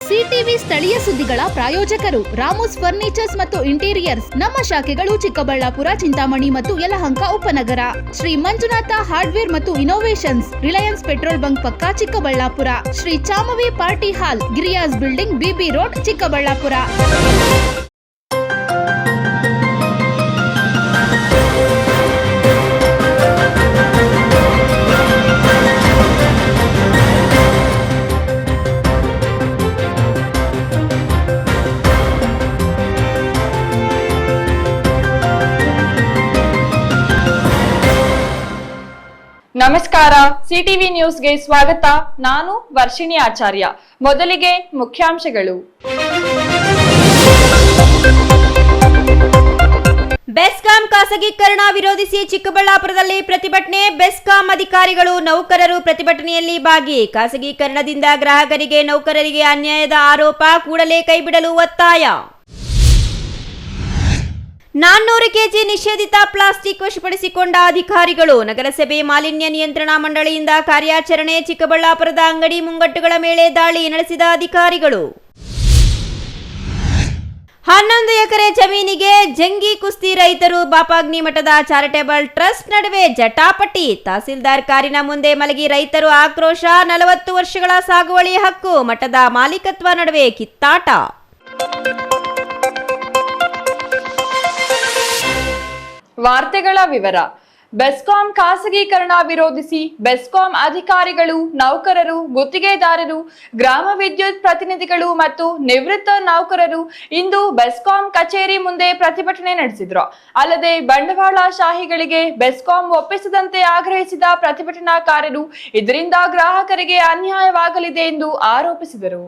CTV ಸ್ಥಳೀಯ ಸುದ್ದಿಗಳ ಪ್ರಾಯೋಜಕರು ರಾಮೋಸ್ ಫರ್ನಿಚರ್ಸ್ ಮತ್ತು ಇಂಟೀರಿಯರ್ಸ್. ನಮ್ಮ ಶಾಖೆಗಳು ಚಿಕ್ಕಬಳ್ಳಾಪುರ, ಚಿಂತಾಮಣಿ ಮತ್ತು ಯಲಹಂಕ ಉಪನಗರ. ಶ್ರೀ ಮಂಜುನಾಥ ಹಾರ್ಡ್ವೇರ್ ಮತ್ತು ಇನೋವೇಷನ್ಸ್, ರಿಲಯನ್ಸ್ ಪೆಟ್ರೋಲ್ ಬಂಕ್ ಪಕ್ಕ Chikkaballapur. Shri Chamavi party hall, Giriyas building, BB road, Chikkaballapur. ನಮಸ್ಕಾರ, ಸಿಟಿವಿ ನ್ಯೂಸ್ಗೆ ಸ್ವಾಗತ. ನಾನು ವರ್ಷಿಣಿ ಆಚಾರ್ಯ. ಮೊದಲಿಗೆ ಮುಖ್ಯಾಂಶಗಳು. ಬೆಸ್ಕಾಂ ಖಾಸಗೀಕರಣ ವಿರೋಧಿಸಿ ಚಿಕ್ಕಬಳ್ಳಾಪುರದಲ್ಲಿ ಪ್ರತಿಭಟನೆ. ಬೆಸ್ಕಾಂ ಅಧಿಕಾರಿಗಳು, ನೌಕರರು ಪ್ರತಿಭಟನೆಯಲ್ಲಿ ಭಾಗಿ. ಖಾಸಗೀಕರಣದಿಂದ ಗ್ರಾಹಕರಿಗೆ, ನೌಕರರಿಗೆ ಅನ್ಯಾಯದ ಆರೋಪ, ಕೂಡಲೇ ಕೈಬಿಡಲು ಒತ್ತಾಯ. 400 ಕೆಜಿ ನಿಷೇಧಿತ ಪ್ಲಾಸ್ಟಿಕ್ ವಶಪಡಿಸಿಕೊಂಡ ಅಧಿಕಾರಿಗಳು. ನಗರಸಭೆ ಮಾಲಿನ್ಯ ನಿಯಂತ್ರಣ ಮಂಡಳಿಯಿಂದ ಕಾರ್ಯಾಚರಣೆ. ಚಿಕ್ಕಬಳ್ಳಾಪುರದ ಅಂಗಡಿ ಮುಂಗಟ್ಟುಗಳ ಮೇಲೆ ದಾಳಿ ನಡೆಸಿದ ಅಧಿಕಾರಿಗಳು. 11 ಎಕರೆ ಜಮೀನಿಗೆ ಜಂಗಿ ಕುಸ್ತಿ ರೈತರು. ಬಾಪಾಗ್ನಿ ಮಠದ ಚಾರಿಟೇಬಲ್ ಟ್ರಸ್ಟ್ ನಡುವೆ ಜಟಾಪಟಿ. ತಹಸೀಲ್ದಾರ್ ಕಾರಿನ ಮುಂದೆ ಮಲಗಿ ರೈತರು ಆಕ್ರೋಶ. 40 ವರ್ಷಗಳ ಸಾಗುವಳಿ ಹಕ್ಕು, ಮಠದ ಮಾಲೀಕತ್ವ ನಡುವೆ ಕಿತ್ತಾಟ. ವಾರ್ತೆಗಳ ವಿವರ. ಬೆಸ್ಕಾಂ ಖಾಸಗೀಕರಣ ವಿರೋಧಿಸಿ ಬೆಸ್ಕಾಂ ಅಧಿಕಾರಿಗಳು, ನೌಕರರು, ಗುತ್ತಿಗೆದಾರರು, ಗ್ರಾಮ ವಿದ್ಯುತ್ ಪ್ರತಿನಿಧಿಗಳು ಮತ್ತು ನಿವೃತ್ತ ನೌಕರರು ಇಂದು ಬೆಸ್ಕಾಂ ಕಚೇರಿ ಮುಂದೆ ಪ್ರತಿಭಟನೆ ನಡೆಸಿದ್ರು. ಅಲ್ಲದೆ ಬಂಡವಾಳಶಾಹಿಗಳಿಗೆ ಬೆಸ್ಕಾಂ ಒಪ್ಪಿಸದಂತೆ ಆಗ್ರಹಿಸಿದ ಪ್ರತಿಭಟನಾಕಾರರು ಇದರಿಂದ ಗ್ರಾಹಕರಿಗೆ ಅನ್ಯಾಯವಾಗಲಿದೆ ಎಂದು ಆರೋಪಿಸಿದರು.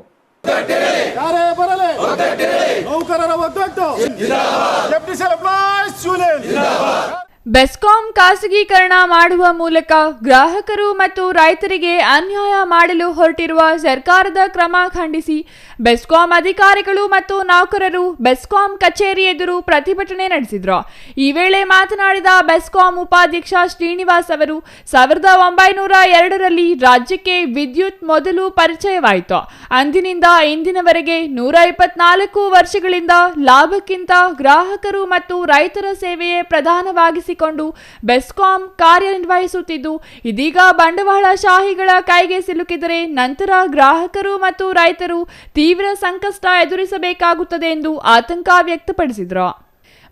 ಬೆಸ್ಕಾಂ ಖಾಸಗೀಕರಣ ಮಾಡುವ ಮೂಲಕ ಗ್ರಾಹಕರು ಮತ್ತು ರೈತರಿಗೆ ಅನ್ಯಾಯ ಮಾಡಲು ಹೊರಟಿರುವ ಸರ್ಕಾರದ ಕ್ರಮ ಖಂಡಿಸಿ ಬೆಸ್ಕಾಂ ಅಧಿಕಾರಿಗಳು ಮತ್ತು ನೌಕರರು ಬೆಸ್ಕಾಂ ಕಚೇರಿ ಎದುರು ಪ್ರತಿಭಟನೆ ನಡೆಸಿದ್ರು. ಈ ವೇಳೆ ಮಾತನಾಡಿದ ಬೆಸ್ಕಾಂ ಉಪಾಧ್ಯಕ್ಷ ಶ್ರೀನಿವಾಸ್ ಅವರು, 1902ರಲ್ಲಿ ರಾಜ್ಯಕ್ಕೆ ವಿದ್ಯುತ್ ಮೊದಲು ಪರಿಚಯವಾಯಿತು. ಅಂದಿನಿಂದ ಇಂದಿನವರೆಗೆ 124 ವರ್ಷಗಳಿಂದ ಲಾಭಕ್ಕಿಂತ ಗ್ರಾಹಕರು ಮತ್ತು ರೈತರ ಸೇವೆಯೇ ಪ್ರಧಾನವಾಗಿಸಿಕೊಂಡು ಬೆಸ್ಕಾಂ ಕಾರ್ಯನಿರ್ವಹಿಸುತ್ತಿದ್ದು, ಇದೀಗ ಬಂಡವಾಳಶಾಹಿಗಳ ಕೈಗೆ ಸಿಲುಕಿದರೆ ನಂತರ ಗ್ರಾಹಕರು ಮತ್ತು ರೈತರು ತೀವ್ರ ಸಂಕಷ್ಟ ಎದುರಿಸಬೇಕಾಗುತ್ತದೆ ಎಂದು ಆತಂಕ ವ್ಯಕ್ತಪಡಿಸಿದರು.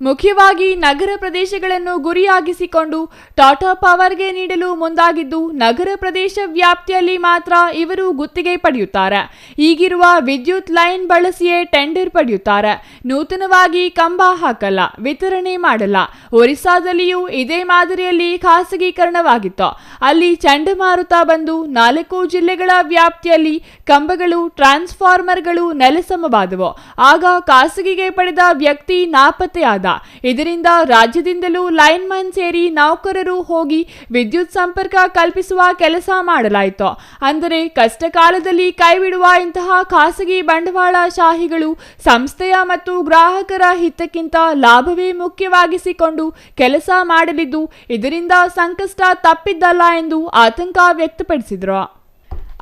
ಮುಖ್ಯವಾಗಿ ನಗರ ಪ್ರದೇಶಗಳನ್ನು ಗುರಿಯಾಗಿಸಿಕೊಂಡು ಟಾಟಾ ಪವರ್ಗೆ ನೀಡಲು ಮುಂದಾಗಿದ್ದು, ನಗರ ಪ್ರದೇಶ ವ್ಯಾಪ್ತಿಯಲ್ಲಿ ಮಾತ್ರ ಇವರು ಗುತ್ತಿಗೆ ಪಡೆಯುತ್ತಾರೆ. ಈಗಿರುವ ವಿದ್ಯುತ್ ಲೈನ್ ಬಳಸಿಯೇ ಟೆಂಡರ್ ಪಡೆಯುತ್ತಾರೆ. ನೂತನವಾಗಿ ಕಂಬ ಹಾಕಲ್ಲ, ವಿತರಣೆ ಮಾಡಲ್ಲ. ಒರಿಸ್ಸಾದಲ್ಲಿಯೂ ಇದೇ ಮಾದರಿಯಲ್ಲಿ ಖಾಸಗೀಕರಣವಾಗಿತ್ತು. ಅಲ್ಲಿ ಚಂಡಮಾರುತ ಬಂದು 4 ಜಿಲ್ಲೆಗಳ ವ್ಯಾಪ್ತಿಯಲ್ಲಿ ಕಂಬಗಳು, ಟ್ರಾನ್ಸ್ಫಾರ್ಮರ್ಗಳು ನೆಲಸಮವಾದವು. ಆಗ ಖಾಸಗಿಗೆ ಪಡೆದ ವ್ಯಕ್ತಿ ನಾಪತ್ತೆಯಾದ. ಇದರಿಂದ ರಾಜ್ಯದಿಂದಲೂ ಲೈನ್ಮನ್ ಸೇರಿ ನೌಕರರು ಹೋಗಿ ವಿದ್ಯುತ್ ಸಂಪರ್ಕ ಕಲ್ಪಿಸುವ ಕೆಲಸ ಮಾಡಲಾಯಿತು. ಅಂದರೆ ಕಷ್ಟ ಕಾಲದಲ್ಲಿ ಕೈಬಿಡುವ ಇಂತಹ ಖಾಸಗಿ ಬಂಡವಾಳಶಾಹಿಗಳು ಸಂಸ್ಥೆಯ ಮತ್ತು ಗ್ರಾಹಕರ ಹಿತಕ್ಕಿಂತ ಲಾಭವೇ ಮುಖ್ಯವಾಗಿಸಿಕೊಂಡು ಕೆಲಸ ಮಾಡಲಿದ್ದು, ಇದರಿಂದ ಸಂಕಷ್ಟ ತಪ್ಪಿದ್ದಲ್ಲ ಎಂದು ಆತಂಕ ವ್ಯಕ್ತಪಡಿಸಿದರು.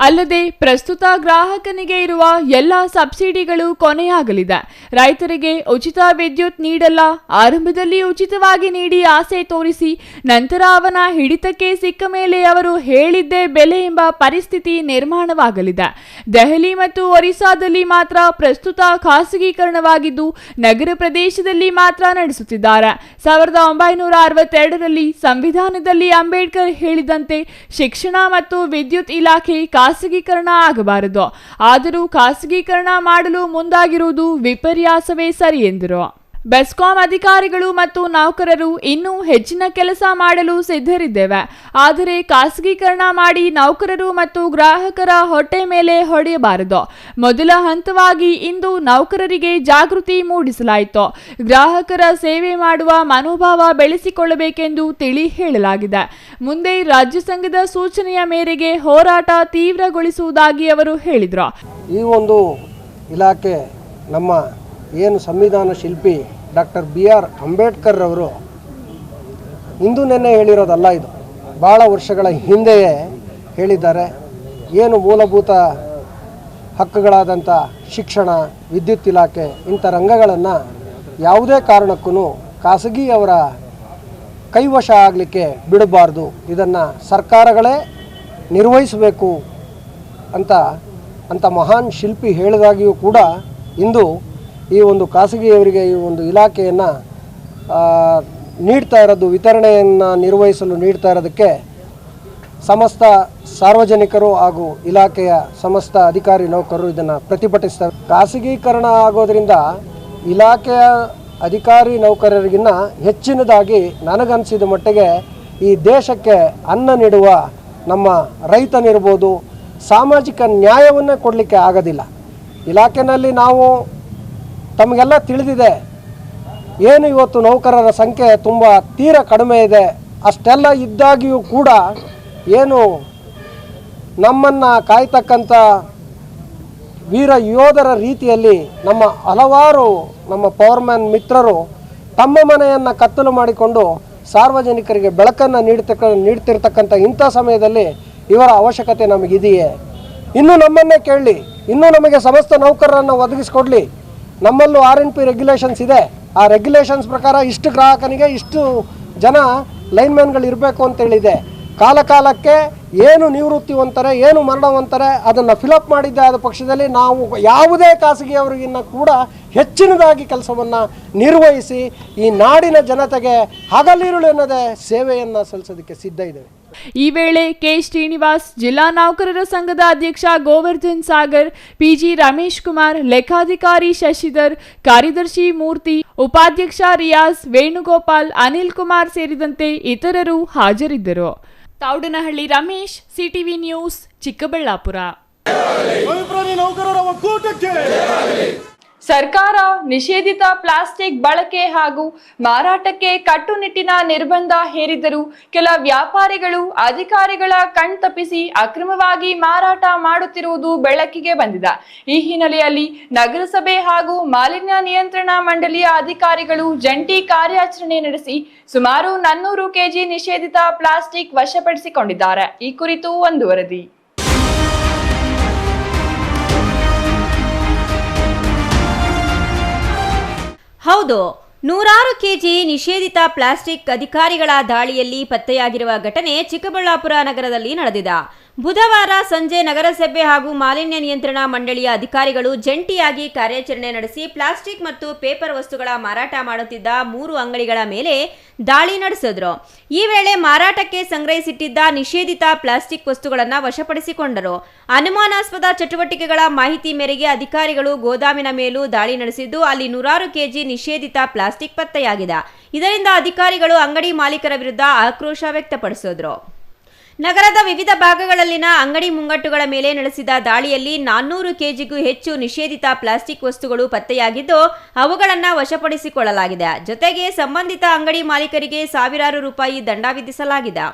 ಅಲ್ಲದೆ ಪ್ರಸ್ತುತ ಗ್ರಾಹಕನಿಗೆ ಇರುವ ಎಲ್ಲ ಸಬ್ಸಿಡಿಗಳು ಕೊನೆಯಾಗಲಿದೆ. ರೈತರಿಗೆ ಉಚಿತ ವಿದ್ಯುತ್ ನೀಡಲ್ಲ. ಆರಂಭದಲ್ಲಿ ಉಚಿತವಾಗಿ ನೀಡಿ ಆಸೆ ತೋರಿಸಿ ನಂತರ ಅವನ ಹಿಡಿತಕ್ಕೆ ಸಿಕ್ಕ ಮೇಲೆ ಅವರು ಹೇಳಿದ್ದೇ ಬೆಲೆ ಎಂಬ ಪರಿಸ್ಥಿತಿ ನಿರ್ಮಾಣವಾಗಲಿದೆ. ದೆಹಲಿ ಮತ್ತು ಒರಿಸ್ಸಾದಲ್ಲಿ ಮಾತ್ರ ಪ್ರಸ್ತುತ ಖಾಸಗೀಕರಣವಾಗಿದ್ದು, ನಗರ ಪ್ರದೇಶದಲ್ಲಿ ಮಾತ್ರ ನಡೆಸುತ್ತಿದ್ದಾರೆ. 1962ರಲ್ಲಿ ಸಂವಿಧಾನದಲ್ಲಿ ಅಂಬೇಡ್ಕರ್ ಹೇಳಿದಂತೆ ಶಿಕ್ಷಣ ಮತ್ತು ವಿದ್ಯುತ್ ಇಲಾಖೆ ಖಾಸಗೀಕರಣ ಆಗಬಾರದು. ಆದರೂ ಖಾಸಗೀಕರಣ ಮಾಡಲು ಮುಂದಾಗಿರುವುದು ವಿಪರ್ಯಾಸವೇ ಸರಿ ಎಂದರು. ಬೆಸ್ಕಾಂ ಅಧಿಕಾರಿಗಳು ಮತ್ತು ನೌಕರರು ಇನ್ನೂ ಹೆಚ್ಚಿನ ಕೆಲಸ ಮಾಡಲು ಸಿದ್ಧರಿದ್ದೇವೆ. ಆದರೆ ಖಾಸಗೀಕರಣ ಮಾಡಿ ನೌಕರರು ಮತ್ತು ಗ್ರಾಹಕರ ಹೊಟ್ಟೆ ಮೇಲೆ ಹೊಡೆಯಬಾರದು. ಮೊದಲ ಹಂತವಾಗಿ ಇಂದು ನೌಕರರಿಗೆ ಜಾಗೃತಿ ಮೂಡಿಸಲಾಯಿತು. ಗ್ರಾಹಕರ ಸೇವೆ ಮಾಡುವ ಮನೋಭಾವ ಬೆಳೆಸಿಕೊಳ್ಳಬೇಕೆಂದು ತಿಳಿ ಹೇಳಲಾಗಿದೆ. ಮುಂದೆ ರಾಜ್ಯ ಸಂಘದ ಸೂಚನೆಯ ಮೇರೆಗೆ ಹೋರಾಟ ತೀವ್ರಗೊಳಿಸುವುದಾಗಿ ಅವರು ಹೇಳಿದರು. ಈ ಒಂದು ಇಲಾಖೆ ನಮ್ಮ ಏನು ಸಂವಿಧಾನ ಶಿಲ್ಪಿ ಡಾಕ್ಟರ್ BR ಅಂಬೇಡ್ಕರ್ ಅವರು ಇಂದು ನೆನ್ನೆ ಹೇಳಿರೋದಲ್ಲ, ಇದು ಭಾಳ ವರ್ಷಗಳ ಹಿಂದೆಯೇ ಹೇಳಿದ್ದಾರೆ. ಏನು ಮೂಲಭೂತ ಹಕ್ಕುಗಳಾದಂಥ ಶಿಕ್ಷಣ, ವಿದ್ಯುತ್ ಇಲಾಖೆ ಇಂಥ ರಂಗಗಳನ್ನು ಯಾವುದೇ ಕಾರಣಕ್ಕೂ ಖಾಸಗಿಯವರ ಕೈವಶ ಆಗಲಿಕ್ಕೆ ಬಿಡಬಾರ್ದು. ಇದನ್ನು ಸರ್ಕಾರಗಳೇ ನಿರ್ವಹಿಸಬೇಕು ಅಂತ ಮಹಾನ್ ಶಿಲ್ಪಿ ಹೇಳಿದಾಗಿಯೂ ಕೂಡ ಇಂದು ಈ ಒಂದು ಖಾಸಗಿಯವರಿಗೆ ಈ ಒಂದು ಇಲಾಖೆಯನ್ನು ನೀಡ್ತಾ ಇರೋದು, ವಿತರಣೆಯನ್ನು ನಿರ್ವಹಿಸಲು ನೀಡ್ತಾ ಇರೋದಕ್ಕೆ ಸಮಸ್ತ ಸಾರ್ವಜನಿಕರು ಹಾಗೂ ಇಲಾಖೆಯ ಸಮಸ್ತ ಅಧಿಕಾರಿ ನೌಕರರು ಇದನ್ನು ಪ್ರತಿಭಟಿಸ್ತಾರೆ. ಖಾಸಗೀಕರಣ ಆಗೋದ್ರಿಂದ ಇಲಾಖೆಯ ಅಧಿಕಾರಿ ನೌಕರರಿಗಿನ್ನ ಹೆಚ್ಚಿನದಾಗಿ ನನಗನ್ನಿಸಿದ ಮಟ್ಟಿಗೆ ಈ ದೇಶಕ್ಕೆ ಅನ್ನ ನೀಡುವ ನಮ್ಮ ರೈತನಿರ್ಬೋದು ಸಾಮಾಜಿಕ ನ್ಯಾಯವನ್ನೇ ಕೊಡಲಿಕ್ಕೆ ಆಗೋದಿಲ್ಲ. ಇಲಾಖೆಯಲ್ಲಿ ನಾವು ತಮಗೆಲ್ಲ ತಿಳಿದಿದೆ, ಏನು ಇವತ್ತು ನೌಕರರ ಸಂಖ್ಯೆ ತುಂಬ ತೀರ ಕಡಿಮೆ ಇದೆ. ಅಷ್ಟೆಲ್ಲ ಇದ್ದಾಗಿಯೂ ಕೂಡ ಏನು ನಮ್ಮನ್ನು ಕಾಯ್ತಕ್ಕಂಥ ವೀರ ಯೋಧರ ರೀತಿಯಲ್ಲಿ ನಮ್ಮ ಹಲವಾರು ನಮ್ಮ ಪವರ್ಮ್ಯಾನ್ ಮಿತ್ರರು ತಮ್ಮ ಮನೆಯನ್ನು ಕತ್ತಲು ಮಾಡಿಕೊಂಡು ಸಾರ್ವಜನಿಕರಿಗೆ ಬೆಳಕನ್ನು ನೀಡ್ತಿರ್ತಕ್ಕಂಥ ಇಂಥ ಸಮಯದಲ್ಲಿ ಇವರ ಅವಶ್ಯಕತೆ ನಮಗಿದೆಯೇ? ಇನ್ನೂ ನಮ್ಮನ್ನೇ ಕೇಳಲಿ, ಇನ್ನೂ ನಮಗೆ ಸಮಸ್ತ ನೌಕರರನ್ನು ಒದಗಿಸ್ಕೊಡ್ಲಿ. ನಮ್ಮಲ್ಲೂ RNP ರೆಗ್ಯುಲೇಷನ್ಸ್ ಇದೆ. ಆ ರೆಗ್ಯುಲೇಷನ್ಸ್ ಪ್ರಕಾರ ಇಷ್ಟು ಗ್ರಾಹಕನಿಗೆ ಇಷ್ಟು ಜನ ಲೈನ್ಮ್ಯಾನ್ಗಳು ಇರಬೇಕು ಅಂತೇಳಿದೆ. ಕಾಲಕ್ಕೆ ಏನು ನಿವೃತ್ತಿವಂತಾರೆ, ಏನು ಮರಣವಂತಾರೆ ಅದನ್ನು ಫಿಲಪ್ ಮಾಡಿದ್ದೆ ಆದ ಪಕ್ಷದಲ್ಲಿ ನಾವು ಯಾವುದೇ ಖಾಸಗಿಯವರಿಗಿನ್ನ ಕೂಡ ಹೆಚ್ಚಿನದಾಗಿ ಕೆಲಸವನ್ನು ನಿರ್ವಹಿಸಿ ಈ ನಾಡಿನ ಜನತೆಗೆ ಹಗಲಿರುಳು ಎನ್ನದೆ ಸೇವೆಯನ್ನು ಸಲ್ಲಿಸೋದಕ್ಕೆ ಸಿದ್ಧ ಇದ್ದೇವೆ. ಈ ವೇಳೆ ಕೆ ಶ್ರೀನಿವಾಸ್, ಜಿಲ್ಲಾ ನೌಕರರ ಸಂಘದ ಅಧ್ಯಕ್ಷ ಗೋವರ್ಧನ್ ಸಾಗರ್, PG ರಮೇಶ್ ಕುಮಾರ್, ಲೆಕ್ಕಾಧಿಕಾರಿ ಶಶಿಧರ್, ಕಾರ್ಯದರ್ಶಿ ಮೂರ್ತಿ, ಉಪಾಧ್ಯಕ್ಷ ರಿಯಾಜ್, ವೇಣುಗೋಪಾಲ್, ಅನಿಲ್ ಕುಮಾರ್ ಸೇರಿದಂತೆ ಇತರರು ಹಾಜರಿದ್ದರು. Thoudanahalli Ramesh, CTV news, Chikkaballapur. ಸರ್ಕಾರ ನಿಷೇಧಿತ ಪ್ಲಾಸ್ಟಿಕ್ ಬಳಕೆ ಹಾಗೂ ಮಾರಾಟಕ್ಕೆ ಕಟ್ಟುನಿಟ್ಟಿನ ನಿರ್ಬಂಧ ಹೇರಿದರೂ ಕೆಲ ವ್ಯಾಪಾರಿಗಳು ಅಧಿಕಾರಿಗಳ ಕಣ್ತಪ್ಪಿಸಿ ಅಕ್ರಮವಾಗಿ ಮಾರಾಟ ಮಾಡುತ್ತಿರುವುದು ಬೆಳಕಿಗೆ ಬಂದಿದೆ. ಈ ಹಿನ್ನೆಲೆಯಲ್ಲಿ ನಗರಸಭೆ ಹಾಗೂ ಮಾಲಿನ್ಯ ನಿಯಂತ್ರಣ ಮಂಡಳಿಯ ಅಧಿಕಾರಿಗಳು ಜಂಟಿ ಕಾರ್ಯಾಚರಣೆ ನಡೆಸಿ ಸುಮಾರು 400 kg ನಿಷೇಧಿತ ಪ್ಲಾಸ್ಟಿಕ್ ವಶಪಡಿಸಿಕೊಂಡಿದ್ದಾರೆ. ಈ ಕುರಿತು ಒಂದು ವರದಿ. ಹೌದು, 100 kg ನಿಷೇಧಿತ ಪ್ಲಾಸ್ಟಿಕ್ ಅಧಿಕಾರಿಗಳ ದಾಳಿಯಲ್ಲಿ ಪತ್ತೆಯಾಗಿರುವ ಘಟನೆ ಚಿಕ್ಕಬಳ್ಳಾಪುರ ನಗರದಲ್ಲಿ ನಡೆದಿದೆ. ಬುಧವಾರ ಸಂಜೆ ನಗರಸಭೆ ಹಾಗೂ ಮಾಲಿನ್ಯ ನಿಯಂತ್ರಣ ಮಂಡಳಿಯ ಅಧಿಕಾರಿಗಳು ಜಂಟಿಯಾಗಿ ಕಾರ್ಯಾಚರಣೆ ನಡೆಸಿ ಪ್ಲಾಸ್ಟಿಕ್ ಮತ್ತು ಪೇಪರ್ ವಸ್ತುಗಳ ಮಾರಾಟ ಮಾಡುತ್ತಿದ್ದ 3 ಅಂಗಡಿಗಳ ಮೇಲೆ ದಾಳಿ ನಡೆಸಿದ್ರು. ಈ ವೇಳೆ ಮಾರಾಟಕ್ಕೆ ಸಂಗ್ರಹಿಸಿಟ್ಟಿದ್ದ ನಿಷೇಧಿತ ಪ್ಲಾಸ್ಟಿಕ್ ವಸ್ತುಗಳನ್ನು ವಶಪಡಿಸಿಕೊಂಡರು. ಅನುಮಾನಾಸ್ಪದ ಚಟುವಟಿಕೆಗಳ ಮಾಹಿತಿ ಮೇರೆಗೆ ಅಧಿಕಾರಿಗಳು ಗೋದಾಮಿನ ಮೇಲೂ ದಾಳಿ ನಡೆಸಿದ್ದು ಅಲ್ಲಿ 100 kg ನಿಷೇಧಿತ ಪ್ಲಾಸ್ಟಿಕ್ ಪತ್ತೆಯಾಗಿದೆ. ಇದರಿಂದ ಅಧಿಕಾರಿಗಳು ಅಂಗಡಿ ಮಾಲೀಕರ ವಿರುದ್ಧ ಆಕ್ರೋಶ ವ್ಯಕ್ತಪಡಿಸಿದ್ರು. ನಗರದ ವಿವಿಧ ಭಾಗಗಳಲ್ಲಿನ ಅಂಗಡಿ ಮುಂಗಟ್ಟುಗಳ ಮೇಲೆ ನಡೆಸಿದ ದಾಳಿಯಲ್ಲಿ 400 kgಗೂ ಹೆಚ್ಚು ನಿಷೇಧಿತ ಪ್ಲಾಸ್ಟಿಕ್ ವಸ್ತುಗಳು ಪತ್ತೆಯಾಗಿದ್ದು ಅವುಗಳನ್ನು ವಶಪಡಿಸಿಕೊಳ್ಳಲಾಗಿದೆ. ಜೊತೆಗೆ ಸಂಬಂಧಿತ ಅಂಗಡಿ ಮಾಲೀಕರಿಗೆ ಸಾವಿರಾರು ರೂಪಾಯಿ ದಂಡ ವಿಧಿಸಲಾಗಿದೆ.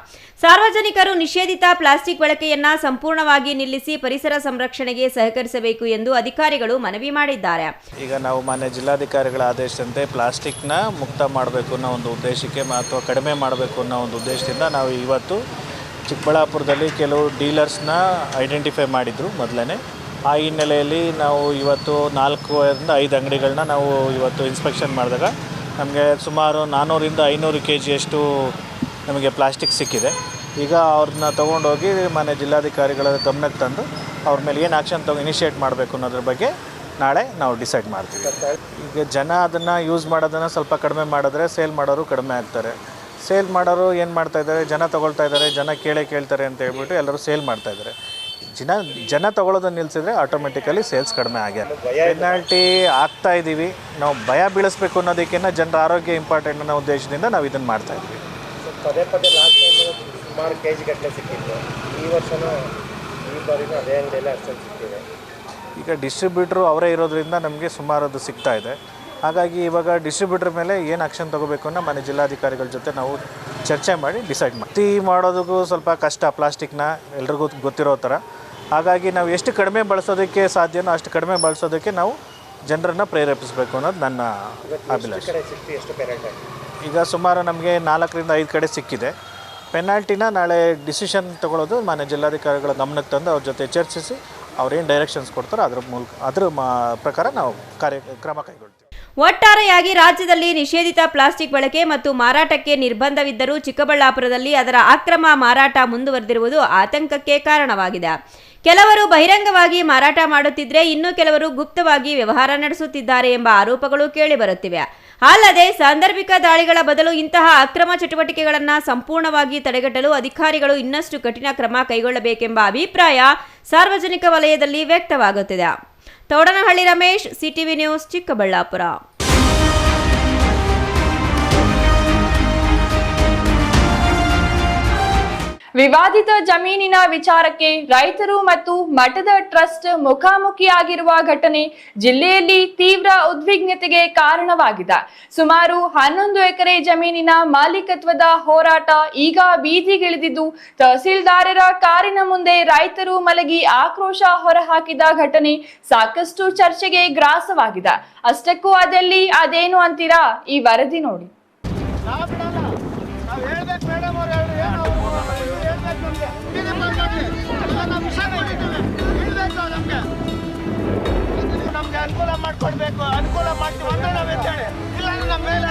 ಸಾರ್ವಜನಿಕರು ನಿಷೇಧಿತ ಪ್ಲಾಸ್ಟಿಕ್ ಬಳಕೆಯನ್ನ ಸಂಪೂರ್ಣವಾಗಿ ನಿಲ್ಲಿಸಿ ಪರಿಸರ ಸಂರಕ್ಷಣೆಗೆ ಸಹಕರಿಸಬೇಕು ಎಂದು ಅಧಿಕಾರಿಗಳು ಮನವಿ ಮಾಡಿದ್ದಾರೆ. ಈಗ ನಾವು ಮಾನ್ಯ ಜಿಲ್ಲಾಧಿಕಾರಿಗಳ ಆದೇಶದಂತೆ ಪ್ಲಾಸ್ಟಿಕ್ನ ಮುಕ್ತ ಮಾಡಬೇಕು ಅನ್ನೋ ಒಂದು ಉದ್ದೇಶಕ್ಕೆ ಅಥವಾ ಕಡಿಮೆ ಮಾಡಬೇಕು ಅನ್ನೋ ಒಂದು ಉದ್ದೇಶದಿಂದ ನಾವು ಇವತ್ತು ಚಿಕ್ಕಬಳ್ಳಾಪುರದಲ್ಲಿ ಕೆಲವು ಡೀಲರ್ಸ್ನ ಐಡೆಂಟಿಫೈ ಮಾಡಿದ್ರು ಮೊದಲೇ. ಆ ಹಿನ್ನೆಲೆಯಲ್ಲಿ ನಾವು ಇವತ್ತು 4 ರಿಂದ 5 ಅಂಗಡಿಗಳನ್ನ ನಾವು ಇವತ್ತು ಇನ್ಸ್ಪೆಕ್ಷನ್ ಮಾಡಿದಾಗ ನಮಗೆ ಸುಮಾರು 400 ರಿಂದ 500 kgಯಷ್ಟು ನಮಗೆ ಪ್ಲಾಸ್ಟಿಕ್ ಸಿಕ್ಕಿದೆ. ಈಗ ಅವ್ರನ್ನ ತೊಗೊಂಡೋಗಿ ಮಾನ್ಯ ಜಿಲ್ಲಾಧಿಕಾರಿಗಳ ಗಮನಕ್ಕೆ ತಂದು ಅವ್ರ ಮೇಲೆ ಏನು ಆ್ಯಕ್ಷನ್ ಇನಿಷಿಯೇಟ್ ಮಾಡಬೇಕು ಅನ್ನೋದ್ರ ಬಗ್ಗೆ ನಾಳೆ ನಾವು ಡಿಸೈಡ್ ಮಾಡ್ತೀವಿ. ಈಗ ಜನ ಅದನ್ನು ಯೂಸ್ ಮಾಡೋದನ್ನು ಸ್ವಲ್ಪ ಕಡಿಮೆ ಮಾಡಿದ್ರೆ ಸೇಲ್ ಮಾಡೋರು ಕಡಿಮೆ ಆಗ್ತಾರೆ. ಸೇಲ್ ಮಾಡೋರು ಏನು ಮಾಡ್ತಾಯಿದ್ದಾರೆ, ಜನ ತೊಗೊಳ್ತಾ ಇದ್ದಾರೆ, ಜನ ಕೇಳ್ತಾರೆ ಅಂತ ಹೇಳ್ಬಿಟ್ಟು ಎಲ್ಲರೂ ಸೇಲ್ ಮಾಡ್ತಾಯಿದ್ದಾರೆ. ಜನ ತೊಗೊಳೋದನ್ನು ನಿಲ್ಲಿಸಿದ್ರೆ ಆಟೋಮೆಟಿಕಲಿ ಸೇಲ್ಸ್ ಕಡಿಮೆ ಆಗ್ಯಾರ. ಪೆನಾಲ್ಟಿ ಆಗ್ತಾ ಇದ್ದೀವಿ. ನಾವು ಭಯ ಬೀಳಿಸ್ಬೇಕು ಅನ್ನೋದಕ್ಕಿಂತ ಜನರ ಆರೋಗ್ಯ ಇಂಪಾರ್ಟೆಂಟ್ ಅನ್ನೋ ಉದ್ದೇಶದಿಂದ ನಾವು ಇದನ್ನು ಮಾಡ್ತಾಯಿದ್ವಿ. ಪದೇ ಲಾಸ್ಟ್ ಟೈಮ್ ಸುಮಾರು KG ಗಟ್ಟಲೆ ಸಿಕ್ಕಿತ್ತು. ಈ ವರ್ಷನೂ ಈ ಬಾರಿನೂ ಅದೇ ಅಂಗಡಿಯಲ್ಲೇ ಅಷ್ಟೊಂದು ಸಿಕ್ಕಿದೆ. ಈಗ ಡಿಸ್ಟ್ರಿಬ್ಯೂಟ್ರು ಅವರೇ ಇರೋದ್ರಿಂದ ನಮಗೆ ಸುಮಾರು ಅದು ಸಿಗ್ತಾ ಇದೆ. ಹಾಗಾಗಿ ಇವಾಗ ಡಿಸ್ಟ್ರಿಬ್ಯೂಟರ್ ಮೇಲೆ ಏನು ಆ್ಯಕ್ಷನ್ ತೊಗೋಬೇಕು ಅನ್ನೋ ಮನೆ ಜಿಲ್ಲಾಧಿಕಾರಿಗಳ ಜೊತೆ ನಾವು ಚರ್ಚೆ ಮಾಡಿ ಡಿಸೈಡ್ ಮಾಡಿ ಮಾಡೋದಕ್ಕೂ ಸ್ವಲ್ಪ ಕಷ್ಟ ಪ್ಲಾಸ್ಟಿಕ್ನ ಎಲ್ರಿಗೂ ಗೊತ್ತಿರೋ ಥರ. ಹಾಗಾಗಿ ನಾವು ಎಷ್ಟು ಕಡಿಮೆ ಬಳಸೋದಕ್ಕೆ ಸಾಧ್ಯನೋ ಅಷ್ಟು ಕಡಿಮೆ ಬಳಸೋದಕ್ಕೆ ನಾವು ಜನರನ್ನು ಪ್ರೇರೇಪಿಸಬೇಕು ಅನ್ನೋದು ನನ್ನ ಅಭಿಲಾಷೆ. ಈಗ ಸುಮಾರು ನಮಗೆ 4 ರಿಂದ 5 ಕಡೆ ಸಿಕ್ಕಿದೆ. ಪೆನಾಲ್ಟಿನ ನಾಳೆ ಡಿಸಿಷನ್ ತೊಗೊಳ್ಳೋದು ಮಾನ್ಯ ಜಿಲ್ಲಾಧಿಕಾರಿಗಳ ಗಮನಕ್ಕೆ ತಂದು ಅವ್ರ ಜೊತೆ ಚರ್ಚಿಸಿ ಅವ್ರೇನು ಡೈರೆಕ್ಷನ್ಸ್ ಕೊಡ್ತಾರೋ ಅದ್ರ ಪ್ರಕಾರ ನಾವು ಕ್ರಮ ಕೈಗೊಳ್ತೀವಿ. ಒಟ್ಟಾರೆಯಾಗಿ ರಾಜ್ಯದಲ್ಲಿ ನಿಷೇಧಿತ ಪ್ಲಾಸ್ಟಿಕ್ ಬಳಕೆ ಮತ್ತು ಮಾರಾಟಕ್ಕೆ ನಿರ್ಬಂಧವಿದ್ದರೂ ಚಿಕ್ಕಬಳ್ಳಾಪುರದಲ್ಲಿ ಅದರ ಅಕ್ರಮ ಮಾರಾಟ ಮುಂದುವರೆದಿರುವುದು ಆತಂಕಕ್ಕೆ ಕಾರಣವಾಗಿದೆ. ಕೆಲವರು ಬಹಿರಂಗವಾಗಿ ಮಾರಾಟ ಮಾಡುತ್ತಿದ್ರೆ ಇನ್ನು ಕೆಲವರು ಗುಪ್ತವಾಗಿ ವ್ಯವಹಾರ ನಡೆಸುತ್ತಿದ್ದಾರೆ ಎಂಬ ಆರೋಪಗಳು ಕೇಳಿಬರುತ್ತಿವೆ. ಅಲ್ಲದೆ ಸಾಂದರ್ಭಿಕ ದಾಳಿಗಳ ಬದಲು ಇಂತಹ ಅಕ್ರಮ ಚಟುವಟಿಕೆಗಳನ್ನು ಸಂಪೂರ್ಣವಾಗಿ ತಡೆಗಟ್ಟಲು ಅಧಿಕಾರಿಗಳು ಇನ್ನಷ್ಟು ಕಠಿಣ ಕ್ರಮ ಕೈಗೊಳ್ಳಬೇಕೆಂಬ ಅಭಿಪ್ರಾಯ ಸಾರ್ವಜನಿಕ ವಲಯದಲ್ಲಿ ವ್ಯಕ್ತವಾಗುತ್ತಿದೆ. ತೋಡನಹಳ್ಳಿ ರಮೇಶ್, ಸಿಟಿವಿ ನ್ಯೂಸ್, ಚಿಕ್ಕಬಳ್ಳಾಪುರ. ವಿವಾದಿತ ಜಮೀನಿನ ವಿಚಾರಕ್ಕೆ ರೈತರು ಮತ್ತು ಮಠದ ಟ್ರಸ್ಟ್ ಮುಖಾಮುಖಿಯಾಗಿರುವ ಘಟನೆ ಜಿಲ್ಲೆಯಲ್ಲಿ ತೀವ್ರ ಉದ್ವಿಗ್ನತೆಗೆ ಕಾರಣವಾಗಿದೆ. ಸುಮಾರು 11 ಎಕರೆ ಜಮೀನಿನ ಮಾಲೀಕತ್ವದ ಹೋರಾಟ ಈಗ ಬೀದಿಗಿಳಿದಿದ್ದು, ತಹಸೀಲ್ದಾರರ ಕಾರಿನ ಮುಂದೆ ರೈತರು ಮಲಗಿ ಆಕ್ರೋಶ ಹೊರಹಾಕಿದ ಘಟನೆ ಸಾಕಷ್ಟು ಚರ್ಚೆಗೆ ಗ್ರಾಸವಾಗಿದೆ. ಅಷ್ಟಕ್ಕೂ ಅದೇನು ಅಂತೀರಾ? ಈ ವರದಿ ನೋಡಿ. ನಮ್ಗೆ ಅನುಕೂಲ ಮಾಡ್ಕೊಡ್ಬೇಕು, ಅನುಕೂಲ ಮಾಡ್ತೀವಿ ಅಂದ್ರೆ ನಾವ್ ಎದ್ದೇಳಿ, ಇಲ್ಲ ನಮ್ಮ ಮೇಲೆ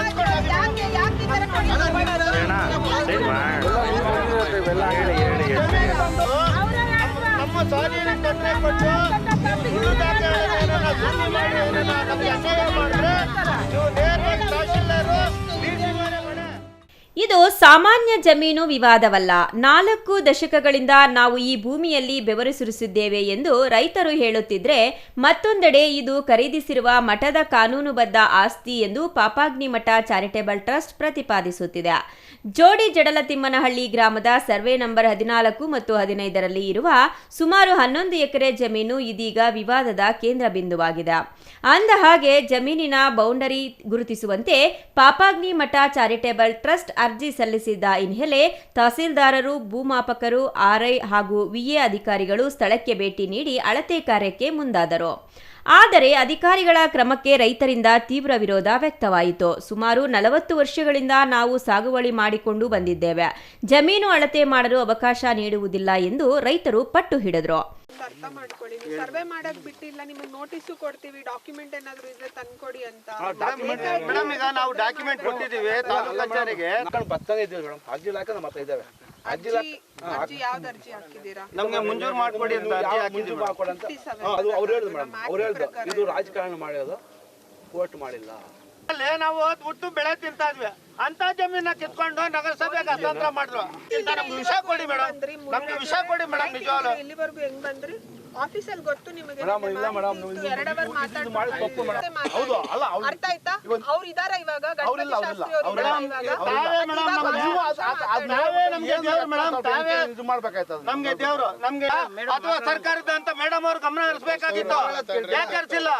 ನಮ್ಮ ಸ್ವಾಧೀನ ತೊಂದರೆ ಕೊಟ್ಟು ನಮ್ಗೆ ಅಸಹ್ಯ ಮಾಡಿದ್ರೆ ನೀವು ನೇರವಾಗಿ ತಹಶೀಲ್ದಾರರು ಇದು ಸಾಮಾನ್ಯ ಜಮೀನು ವಿವಾದವಲ್ಲ. 4 ದಶಕಗಳಿಂದ ನಾವು ಈ ಭೂಮಿಯಲ್ಲಿ ಬೆವರು ಸುರಿಸಿದ್ದೇವೆ ಎಂದು ರೈತರು ಹೇಳುತ್ತಿದ್ರೆ, ಮತ್ತೊಂದೆಡೆ ಇದು ಖರೀದಿಸಿರುವ ಮಠದ ಕಾನೂನುಬದ್ಧ ಆಸ್ತಿ ಎಂದು ಪಾಪಾಗ್ನಿ ಮಠ ಚಾರಿಟೇಬಲ್ ಟ್ರಸ್ಟ್ ಪ್ರತಿಪಾದಿಸುತ್ತಿದೆ. ಜೋಡಿ ಜಡಲತಿಮ್ಮನಹಳ್ಳಿ ಗ್ರಾಮದ ಸರ್ವೆ ನಂಬರ್ 14 ಮತ್ತು 15ರಲ್ಲಿ ಇರುವ ಸುಮಾರು 11 ಎಕರೆ ಜಮೀನು ಇದೀಗ ವಿವಾದದ ಕೇಂದ್ರ ಬಿಂದುವಾಗಿದೆ. ಅಂದಹಾಗೆ ಜಮೀನಿನ ಬೌಂಡರಿ ಗುರುತಿಸುವಂತೆ ಪಾಪಾಗ್ನಿ ಮಠ ಚಾರಿಟೇಬಲ್ ಟ್ರಸ್ಟ್ ಅರ್ಜಿ ಸಲ್ಲಿಸಿದ್ದ ಹಿನ್ನೆಲೆ ತಹಸೀಲ್ದಾರರು, ಭೂಮಾಪಕರು, ಆರ್ಐ ಹಾಗೂ ವಿಎ ಅಧಿಕಾರಿಗಳು ಸ್ಥಳಕ್ಕೆ ಭೇಟಿ ನೀಡಿ ಅಳತೆ ಕಾರ್ಯಕ್ಕೆ ಮುಂದಾದರು. ಆದರೆ ಅಧಿಕಾರಿಗಳ ಕ್ರಮಕ್ಕೆ ರೈತರಿಂದ ತೀವ್ರ ವಿರೋಧ ವ್ಯಕ್ತವಾಯಿತು. ಸುಮಾರು 40 ವರ್ಷಗಳಿಂದ ನಾವು ಸಾಗುವಳಿ ಮಾಡಿಕೊಂಡು ಬಂದಿದ್ದೇವೆ, ಜಮೀನು ಅಳತೆ ಮಾಡಲು ಅವಕಾಶ ನೀಡುವುದಿಲ್ಲ ಎಂದು ರೈತರು ಪಟ್ಟು ಹಿಡಿದ್ರು. ಅರ್ಥ ಮಾಡ್ಕೊಳ್ಳಿ, ನೀವು ಸರ್ವೆ ಮಾಡಕ್ ಬಿಟ್ಟಿಲ್ಲ, ನಿಮಗೆ ನೋಟಿಸು ಕೊಡ್ತೀವಿ, ಡಾಕ್ಯುಮೆಂಟ್ ಏನಾದ್ರು ಇದ್ರೆ ತಂದ್ಕೊಡಿ ಅಂತ. ಮೇಡಮ್ ಈಗ ನಾವು ಡಾಕ್ಯುಮೆಂಟ್ ಕೊಟ್ಟಿದ್ದೀವಿ ತಾಲೂಕು ಕಚೇರಿಗೆ. ಅರ್ಜಿ ಯಾವ್ದು ಅರ್ಜಿ ಹಾಕಿದ್ದೀರಾ? ನಮ್ಗೆ ಮುಂಜೂರು ಮಾಡ್ಕೊಡಿ ಅಂತ ಅರ್ಜಿ ಹಾಕಿದ್ದೀವಿ. ಇದು ರಾಜಕಾರಣ ಮಾಡೋದು, ಕೋರ್ಟ್ ಮಾಡಿಲ್ಲ. ಅಲ್ಲೇ ನಾವು ಹುಟ್ಟು ಬೆಳೆ ತಿಂತಾ ಇದ್ವಿ, ಅಂತ ಜಮೀನ ಕಿತ್ಕೊಂಡು ನಗರಸಭೆಗೆ ಹಸ್ತಾಂತರ ಮಾಡಿದ್ರು. ನಮ್ಗೆ ವಿಷಯ ಕೊಡಿ ಮೇಡಮ್, ನಮ್ಗೆ ವಿಷಯ ಕೊಡಿ ಮೇಡಮ್. ನಿಜವಾಗ್ಲೂ ಇಲ್ಲಿವರೆಗೂ ಹೆಂಗ್ ಬಂದ್ರಿ? ಆಫೀಸಲ್ಲಿ ಗೊತ್ತು ನಿಮಗೆ, ಇಲ್ಲ ಮೇಡಮ್, 2 ಅವರ್ ತಪ್ಪು ಮೇಡಮ್. ಹೌದು, ಅಲ್ಲ ಅರ್ಥ ಆಯ್ತಾ? ಅವ್ರು ಇದಾರ ಇವಾಗ, ಅವ್ರಿಲ್ಲ ನಾವೇ ನಮ್ಗೆ ದೇವ್ರು, ನಮ್ಗೆ ಅಥವಾ ಸರ್ಕಾರದ ಅಂತ ಮೇಡಮ್ ಅವ್ರು ಗಮನ ಹರಿಸಬೇಕಾಗಿತ್ತು. ಯಾಕೆ ಹರಿಸಿಲ್ಲ?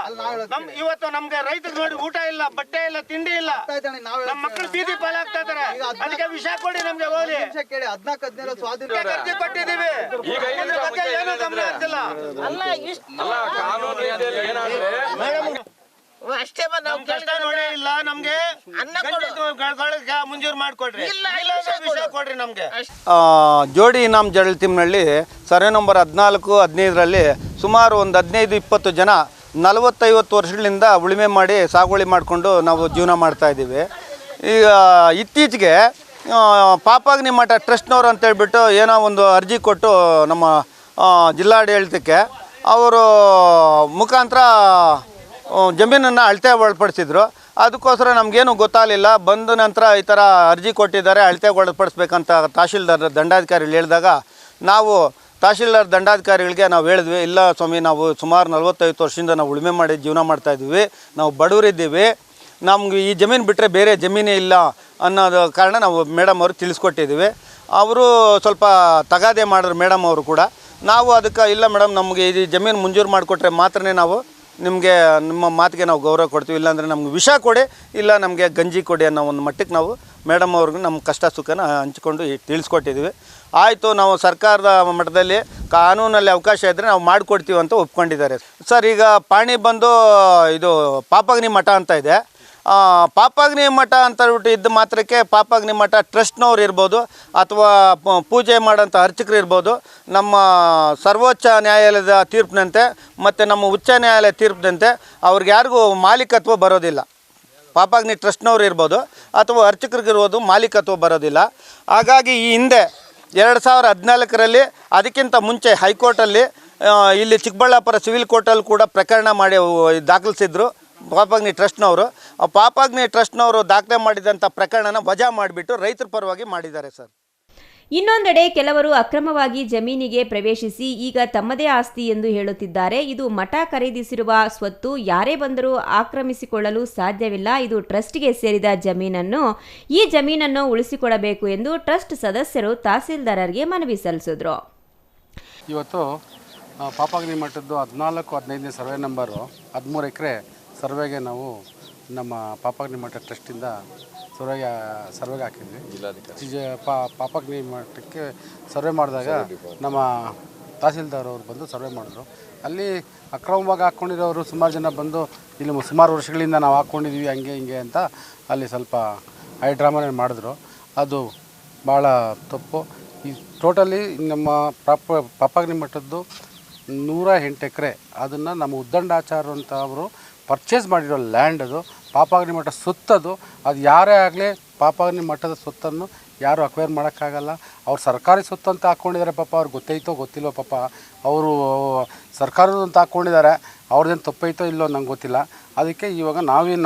ಇವತ್ತು ನಮ್ಗೆ ರೈತರು ನೋಡಿ ಊಟ ಇಲ್ಲ, ಬಟ್ಟೆ ಇಲ್ಲ, ತಿಂಡಿ ಇಲ್ಲ, ನಮ್ಮ ಮಕ್ಕಳು ಬೀದಿ ಪಾಲಾಗ್ತಾ ಇದಾರೆ. ಅದಕ್ಕೆ ವಿಷಯ ಕೊಡಿ ನಮ್ಗೆ. ಹೋಗಿ 14 ಸ್ವಾಧೀನ ಅರ್ಜಿ ಕೊಟ್ಟಿದ್ದೀವಿ, ಇದ್ರ ಬಗ್ಗೆ ಏನು ಗಮನ ಹರಿಸಿಲ್ಲ. ಅಷ್ಟೇ ನಾವು ಕಷ್ಟ ನೋಡೇ ಇಲ್ಲ. ನಮ್ಗೆ ಮುಂಜೂರು ಮಾಡ್ಕೊಡ್ರಿ, ವಿಷಯ ಕೊಡ್ರಿ ನಮ್ಗೆ. ಜೋಡಿ ಇನಾಮ್ ಜಡಲತಿಮ್ಮನಹಳ್ಳಿ ಸರ್ವೆ ನಂಬರ್ 14, 15ರಲ್ಲಿ ಸುಮಾರು ಒಂದು 15-20 ಜನ 40-50 ವರ್ಷಗಳಿಂದ ಉಳುಮೆ ಮಾಡಿ ಸಾಗುವಳಿ ಮಾಡಿಕೊಂಡು ನಾವು ಜೀವನ ಮಾಡ್ತಾಯಿದ್ದೀವಿ. ಈಗ ಇತ್ತೀಚೆಗೆ ಪಾಪಾಗ್ನಿ ಮಠ ಟ್ರಸ್ಟ್ನವರು ಅಂತೇಳ್ಬಿಟ್ಟು ಏನೋ ಒಂದು ಅರ್ಜಿ ಕೊಟ್ಟು ನಮ್ಮ ಜಿಲ್ಲಾಡಳಿತಕ್ಕೆ ಅವರು ಮುಖಾಂತರ ಜಮೀನನ್ನು ಅಳತೆ ಒಳಪಡಿಸಿದ್ರು. ಅದಕ್ಕೋಸ್ಕರ ನಮಗೇನು ಗೊತ್ತಾಗಲಿಲ್ಲ. ಬಂದ ನಂತರ ಈ ಥರ ಅರ್ಜಿ ಕೊಟ್ಟಿದ್ದಾರೆ, ಅಳತೆ ಒಳಪಡಿಸ್ಬೇಕಂತ ತಹಶೀಲ್ದಾರ್ ದಂಡಾಧಿಕಾರಿಗಳು ಹೇಳಿದಾಗ ನಾವು ತಹಶೀಲ್ದಾರ್ ದಂಡಾಧಿಕಾರಿಗಳಿಗೆ ನಾವು ಹೇಳಿದ್ವಿ, ಇಲ್ಲ ಸ್ವಾಮಿ, ನಾವು ಸುಮಾರು 45 ವರ್ಷದಿಂದ ನಾವು ಉಳುಮೆ ಮಾಡಿ ಜೀವನ ಮಾಡ್ತಾಯಿದ್ವಿ, ನಾವು ಬಡವರಿದ್ದೀವಿ, ನಮ್ಗೆ ಈ ಜಮೀನು ಬಿಟ್ಟರೆ ಬೇರೆ ಜಮೀನೇ ಇಲ್ಲ ಅನ್ನೋದು ಕಾರಣ ನಾವು ಮೇಡಮ್ ಅವರು ತಿಳಿಸ್ಕೊಟ್ಟಿದ್ದೀವಿ. ಅವರು ಸ್ವಲ್ಪ ತಗಾದೆ ಮಾಡಿದ್ರು ಮೇಡಮ್ ಅವರು ಕೂಡ. ನಾವು ಅದಕ್ಕೆ ಇಲ್ಲ ಮೇಡಮ್, ನಮಗೆ ಈ ಜಮೀನು ಮಂಜೂರು ಮಾಡಿಕೊಟ್ರೆ ಮಾತ್ರನೇ ನಾವು ನಿಮಗೆ ನಿಮ್ಮ ಮಾತಿಗೆ ನಾವು ಗೌರವ ಕೊಡ್ತೀವಿ, ಇಲ್ಲಾಂದರೆ ನಮ್ಗೆ ವಿಷ ಕೊಡಿ, ಇಲ್ಲ ನಮಗೆ ಗಂಜಿ ಕೊಡಿ ಅನ್ನೋ ಒಂದು ಮಟ್ಟಕ್ಕೆ ನಾವು ಮೇಡಮ್ ಅವ್ರಿಗೆ ನಮ್ಮ ಕಷ್ಟ ಸುಖನ ಹಂಚ್ಕೊಂಡು ತಿಳಿಸ್ಕೊಟ್ಟಿದ್ದೀವಿ. ಆಯಿತು, ನಾವು ಸರ್ಕಾರದ ಮಟ್ಟದಲ್ಲಿ ಕಾನೂನಲ್ಲಿ ಅವಕಾಶ ಇದ್ದರೆ ನಾವು ಮಾಡಿಕೊಡ್ತೀವಿ ಅಂತ ಒಪ್ಕೊಂಡಿದ್ದಾರೆ ಸರ್. ಈಗ ಪಾಣಿ ಬಂದು ಇದು ಪಾಪಾಗ್ನಿ ಮಠ ಅಂತ ಇದೆ, ಪಾಪಾಗ್ನಿ ಮಠ ಅಂತ ಹೇಳ್ಬಿಟ್ಟು ಇದ್ದ ಮಾತ್ರಕ್ಕೆ ಪಾಪಾಗ್ನಿ ಮಠ ಟ್ರಸ್ಟ್ನವ್ರು ಇರ್ಬೋದು ಅಥವಾ ಪೂಜೆ ಮಾಡೋಂಥ ಅರ್ಚಕರು ಇರ್ಬೋದು, ನಮ್ಮ ಸರ್ವೋಚ್ಚ ನ್ಯಾಯಾಲಯದ ತೀರ್ಪಿನಂತೆ ಮತ್ತು ನಮ್ಮ ಉಚ್ಚ ನ್ಯಾಯಾಲಯ ತೀರ್ಪಿನಂತೆ ಅವ್ರಿಗೆ ಯಾರಿಗೂ ಮಾಲೀಕತ್ವ ಬರೋದಿಲ್ಲ. ಪಾಪಾಗ್ನಿ ಟ್ರಸ್ಟ್ನವ್ರು ಇರ್ಬೋದು ಅಥವಾ ಅರ್ಚಕರಿಗಿರ್ಬೋದು, ಮಾಲೀಕತ್ವ ಬರೋದಿಲ್ಲ. ಹಾಗಾಗಿ ಈ ಹಿಂದೆ 2014ರಲ್ಲಿ ಅದಕ್ಕಿಂತ ಮುಂಚೆ ಹೈಕೋರ್ಟಲ್ಲಿ ಇಲ್ಲಿ ಚಿಕ್ಕಬಳ್ಳಾಪುರ ಸಿವಿಲ್ ಕೋರ್ಟಲ್ಲಿ ಕೂಡ ಪ್ರಕರಣ ಮಾಡಿ ದಾಖಲಿಸಿದ್ರು ಪಾಪಾಗ್ನಿ ಟ್ರಸ್ಟ್ನವರು. ಪಾಪಾಗ್ನಿ ಟ್ರಸ್ಟ್ನವರು ದಾಖಲೆ ಮಾಡಿದಂಥ ಪ್ರಕರಣನ ವಜಾ ಮಾಡಿಬಿಟ್ಟು ರೈತರ ಪರವಾಗಿ ಮಾಡಿದ್ದಾರೆ ಸರ್. ಇನ್ನೊಂದೆಡೆ ಕೆಲವರು ಅಕ್ರಮವಾಗಿ ಜಮೀನಿಗೆ ಪ್ರವೇಶಿಸಿ ಈಗ ತಮ್ಮದೇ ಆಸ್ತಿ ಎಂದು ಹೇಳುತ್ತಿದ್ದಾರೆ. ಇದು ಮಠ ಖರೀದಿಸಿರುವ ಸ್ವತ್ತು, ಯಾರೇ ಬಂದರೂ ಆಕ್ರಮಿಸಿಕೊಳ್ಳಲು ಸಾಧ್ಯವಿಲ್ಲ. ಇದು ಟ್ರಸ್ಟ್ಗೆ ಸೇರಿದ ಜಮೀನನ್ನು, ಈ ಜಮೀನನ್ನು ಉಳಿಸಿಕೊಡಬೇಕು ಎಂದು ಟ್ರಸ್ಟ್ ಸದಸ್ಯರು ತಹಸೀಲ್ದಾರರಿಗೆ ಮನವಿ ಸಲ್ಲಿಸಿದ್ರು. ಇವತ್ತು ಪಾಪಾಗ್ನಿ ಮಠದ್ದು 14-15ನೇ ಸರ್ವೆ ನಂಬರು 13 ಎಕರೆ ಸರ್ವೆಗೆ ನಾವು ನಮ್ಮ ಪಾಪಾಗ್ನಿ ಮಠ ಟ್ರಸ್ಟಿಂದ ಸರ್ವೆಗೆ ಹಾಕಿದ್ವಿ. ಪಾಪಾಗ್ನಿ ಮಠಕ್ಕೆ ಸರ್ವೆ ಮಾಡಿದಾಗ ನಮ್ಮ ತಹಸೀಲ್ದಾರ್ ಅವರು ಬಂದು ಸರ್ವೆ ಮಾಡಿದ್ರು. ಅಲ್ಲಿ ಅಕ್ರಮವಾಗಿ ಹಾಕ್ಕೊಂಡಿರೋರು ಸುಮಾರು ಜನ ಬಂದು ಇಲ್ಲಿ ಸುಮಾರು ವರ್ಷಗಳಿಂದ ನಾವು ಹಾಕ್ಕೊಂಡಿದ್ವಿ ಹಂಗೆ ಹಿಂಗೆ ಅಂತ ಅಲ್ಲಿ ಸ್ವಲ್ಪ ಡ್ರಾಮಾ ಮಾಡಿದ್ರು. ಅದು ಭಾಳ ತಪ್ಪು. ಈ ಟೋಟಲಿ ನಮ್ಮ ಪಾಪಾಗ್ನಿ ಮಠದ್ದು 108 ಎಕರೆ, ಅದನ್ನು ನಮ್ಮ ಉದ್ದಂಡಾಚಾರ ಅಂತ ಅವರು ಪರ್ಚೇಸ್ ಮಾಡಿರೋ ಲ್ಯಾಂಡ್. ಅದು ಪಾಪಾಗ್ನಿ ಮಠ ಸೊತ್ತದು. ಅದು ಯಾರೇ ಆಗಲಿ ಪಾಪಾಗ್ನಿ ಮಠದ ಸೊತ್ತನ್ನು ಯಾರು ಅಕ್ವೈರ್ ಮಾಡೋಕ್ಕಾಗಲ್ಲ. ಅವ್ರು ಸರ್ಕಾರಿ ಸೊತ್ತು ಅಂತ ಹಾಕ್ಕೊಂಡಿದ್ದಾರೆ. ಪಾಪ ಅವ್ರಿಗೆ ಗೊತ್ತೈತೋ ಗೊತ್ತಿಲ್ವೋ, ಪಾಪ ಅವರು ಸರ್ಕಾರದ ಅಂತ ಹಾಕ್ಕೊಂಡಿದ್ದಾರೆ. ಅವ್ರದ್ದೇನು ತಪ್ಪೈತೋ ಇಲ್ಲೋ ನಂಗೆ ಗೊತ್ತಿಲ್ಲ. ಅದಕ್ಕೆ ಇವಾಗ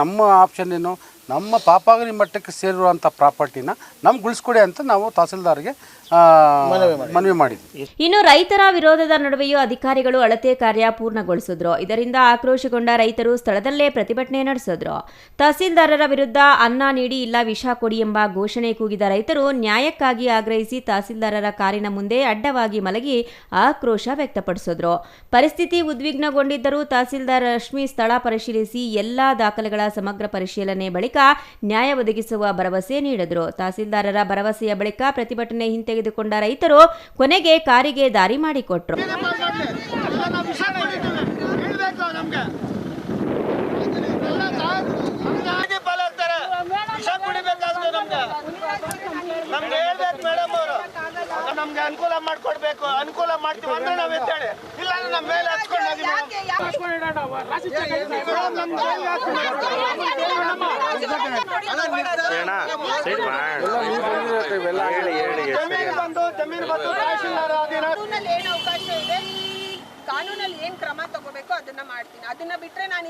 ನಮ್ಮ ಆಪ್ಷನ್ ಏನು, ನಮ್ಮ ಪಾಪಾಗ್ನಿ ಮಠಕ್ಕೆ ಸೇರಿರುವಂಥ ಪ್ರಾಪರ್ಟಿನ ನಮ್ಗೆ ಉಳಿಸ್ಕೊಡಿ ಅಂತ ನಾವು ತಹಸೀಲ್ದಾರ್ಗೆ ಮನವಿ ಮಾಡಿದ್ವಿ. ಇನ್ನು ರೈತರ ವಿರೋಧದ ನಡುವೆಯೂ ಅಧಿಕಾರಿಗಳು ಅಳತೆ ಕಾರ್ಯ ಪೂರ್ಣಗೊಳಿಸಿದ್ರು. ಇದರಿಂದ ಆಕ್ರೋಶಗೊಂಡ ರೈತರು ಸ್ಥಳದಲ್ಲೇ ಪ್ರತಿಭಟನೆ ನಡೆಸಿದ್ರು. ತಹಸೀಲ್ದಾರರ ವಿರುದ್ಧ ಅನ್ನ ನೀಡಿ ಇಲ್ಲ ವಿಷ ಕೊಡಿ ಎಂಬ ಘೋಷಣೆ ಕೂಗಿದ ರೈತರು ನ್ಯಾಯಕ್ಕಾಗಿ ಆಗ್ರಹಿಸಿ ತಹಸೀಲ್ದಾರರ ಕಾರಿನ ಮುಂದೆ ಅಡ್ಡವಾಗಿ ಮಲಗಿ ಆಕ್ರೋಶ ವ್ಯಕ್ತಪಡಿಸಿದ್ರು. ಪರಿಸ್ಥಿತಿ ಉದ್ವಿಗ್ನಗೊಂಡಿದ್ದರೂ ತಹಸೀಲ್ದಾರ್ ರಶ್ಮಿ ಸ್ಥಳ ಪರಿಶೀಲಿಸಿ ಎಲ್ಲಾ ದಾಖಲೆಗಳ ಸಮಗ್ರ ಪರಿಶೀಲನೆ ಬಳಿಕ ನ್ಯಾಯ ಒದಗಿಸುವ ಭರವಸೆ ನೀಡಿದರು. ತಹಸೀಲ್ದಾರರ ಭರವಸೆಯ ಬಳಿಕ ಪ್ರತಿಭಟನೆ ಹಿಂತೆಗೆದುಕೊಂಡ ರೈತರು ಕೊನೆಗೆ ಕಾರಿಗೆ ದಾರಿ ಮಾಡಿಕೊಟ್ರು. ನಮ್ಗೆ ಅನುಕೂಲ ಮಾಡ್ಕೊಡ್ಬೇಕು, ಅನುಕೂಲ ಮಾಡ್ತೀವಿ ಅಂದ್ರೆ ನಾವ್ ಎತ್ತೇಳಿ, ಇಲ್ಲ ನಮ್ಮ ಮೇಲೆ ಹಚ್ಕೊಂಡಾಗಿ ಜಮೀನು ಬಂದು ತಹಶೀಲ್ದಾರ್ ಕಾನೂನಲ್ಲಿ ಏನ್ ಕ್ರಮ ತಗೋಬೇಕು ಅದನ್ನ ಮಾಡ್ತೀನಿ. ಅದನ್ನ ಬಿಟ್ರೆ ನಾನು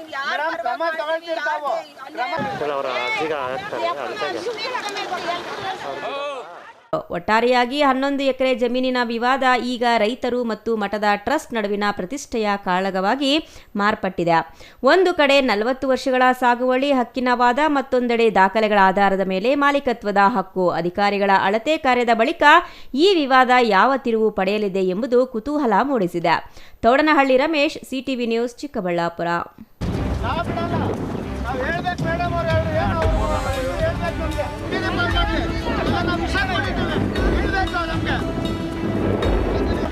ಒಟ್ಟಾರೆಯಾಗಿ 11 ಎಕರೆ ಜಮೀನಿನ ವಿವಾದ ಈಗ ರೈತರು ಮತ್ತು ಮಠದ ಟ್ರಸ್ಟ್ ನಡುವಿನ ಪ್ರತಿಷ್ಠೆಯ ಕಾಳಗವಾಗಿ ಮಾರ್ಪಟ್ಟಿದೆ. ಒಂದು ಕಡೆ 40 ವರ್ಷಗಳ ಸಾಗುವಳಿ ಹಕ್ಕಿನ ವಾದ, ಮತ್ತೊಂದೆಡೆ ದಾಖಲೆಗಳ ಆಧಾರದ ಮೇಲೆ ಮಾಲೀಕತ್ವದ ಹಕ್ಕು. ಅಧಿಕಾರಿಗಳ ಅಳತೆ ಕಾರ್ಯದ ಬಳಿಕ ಈ ವಿವಾದ ಯಾವ ತಿರುವು ಪಡೆಯಲಿದೆ ಎಂಬುದು ಕುತೂಹಲ ಮೂಡಿಸಿದೆ. ತೋಡನಹಳ್ಳಿ ರಮೇಶ್, ಸಿಟಿವಿ ನ್ಯೂಸ್, ಚಿಕ್ಕಬಳ್ಳಾಪುರ.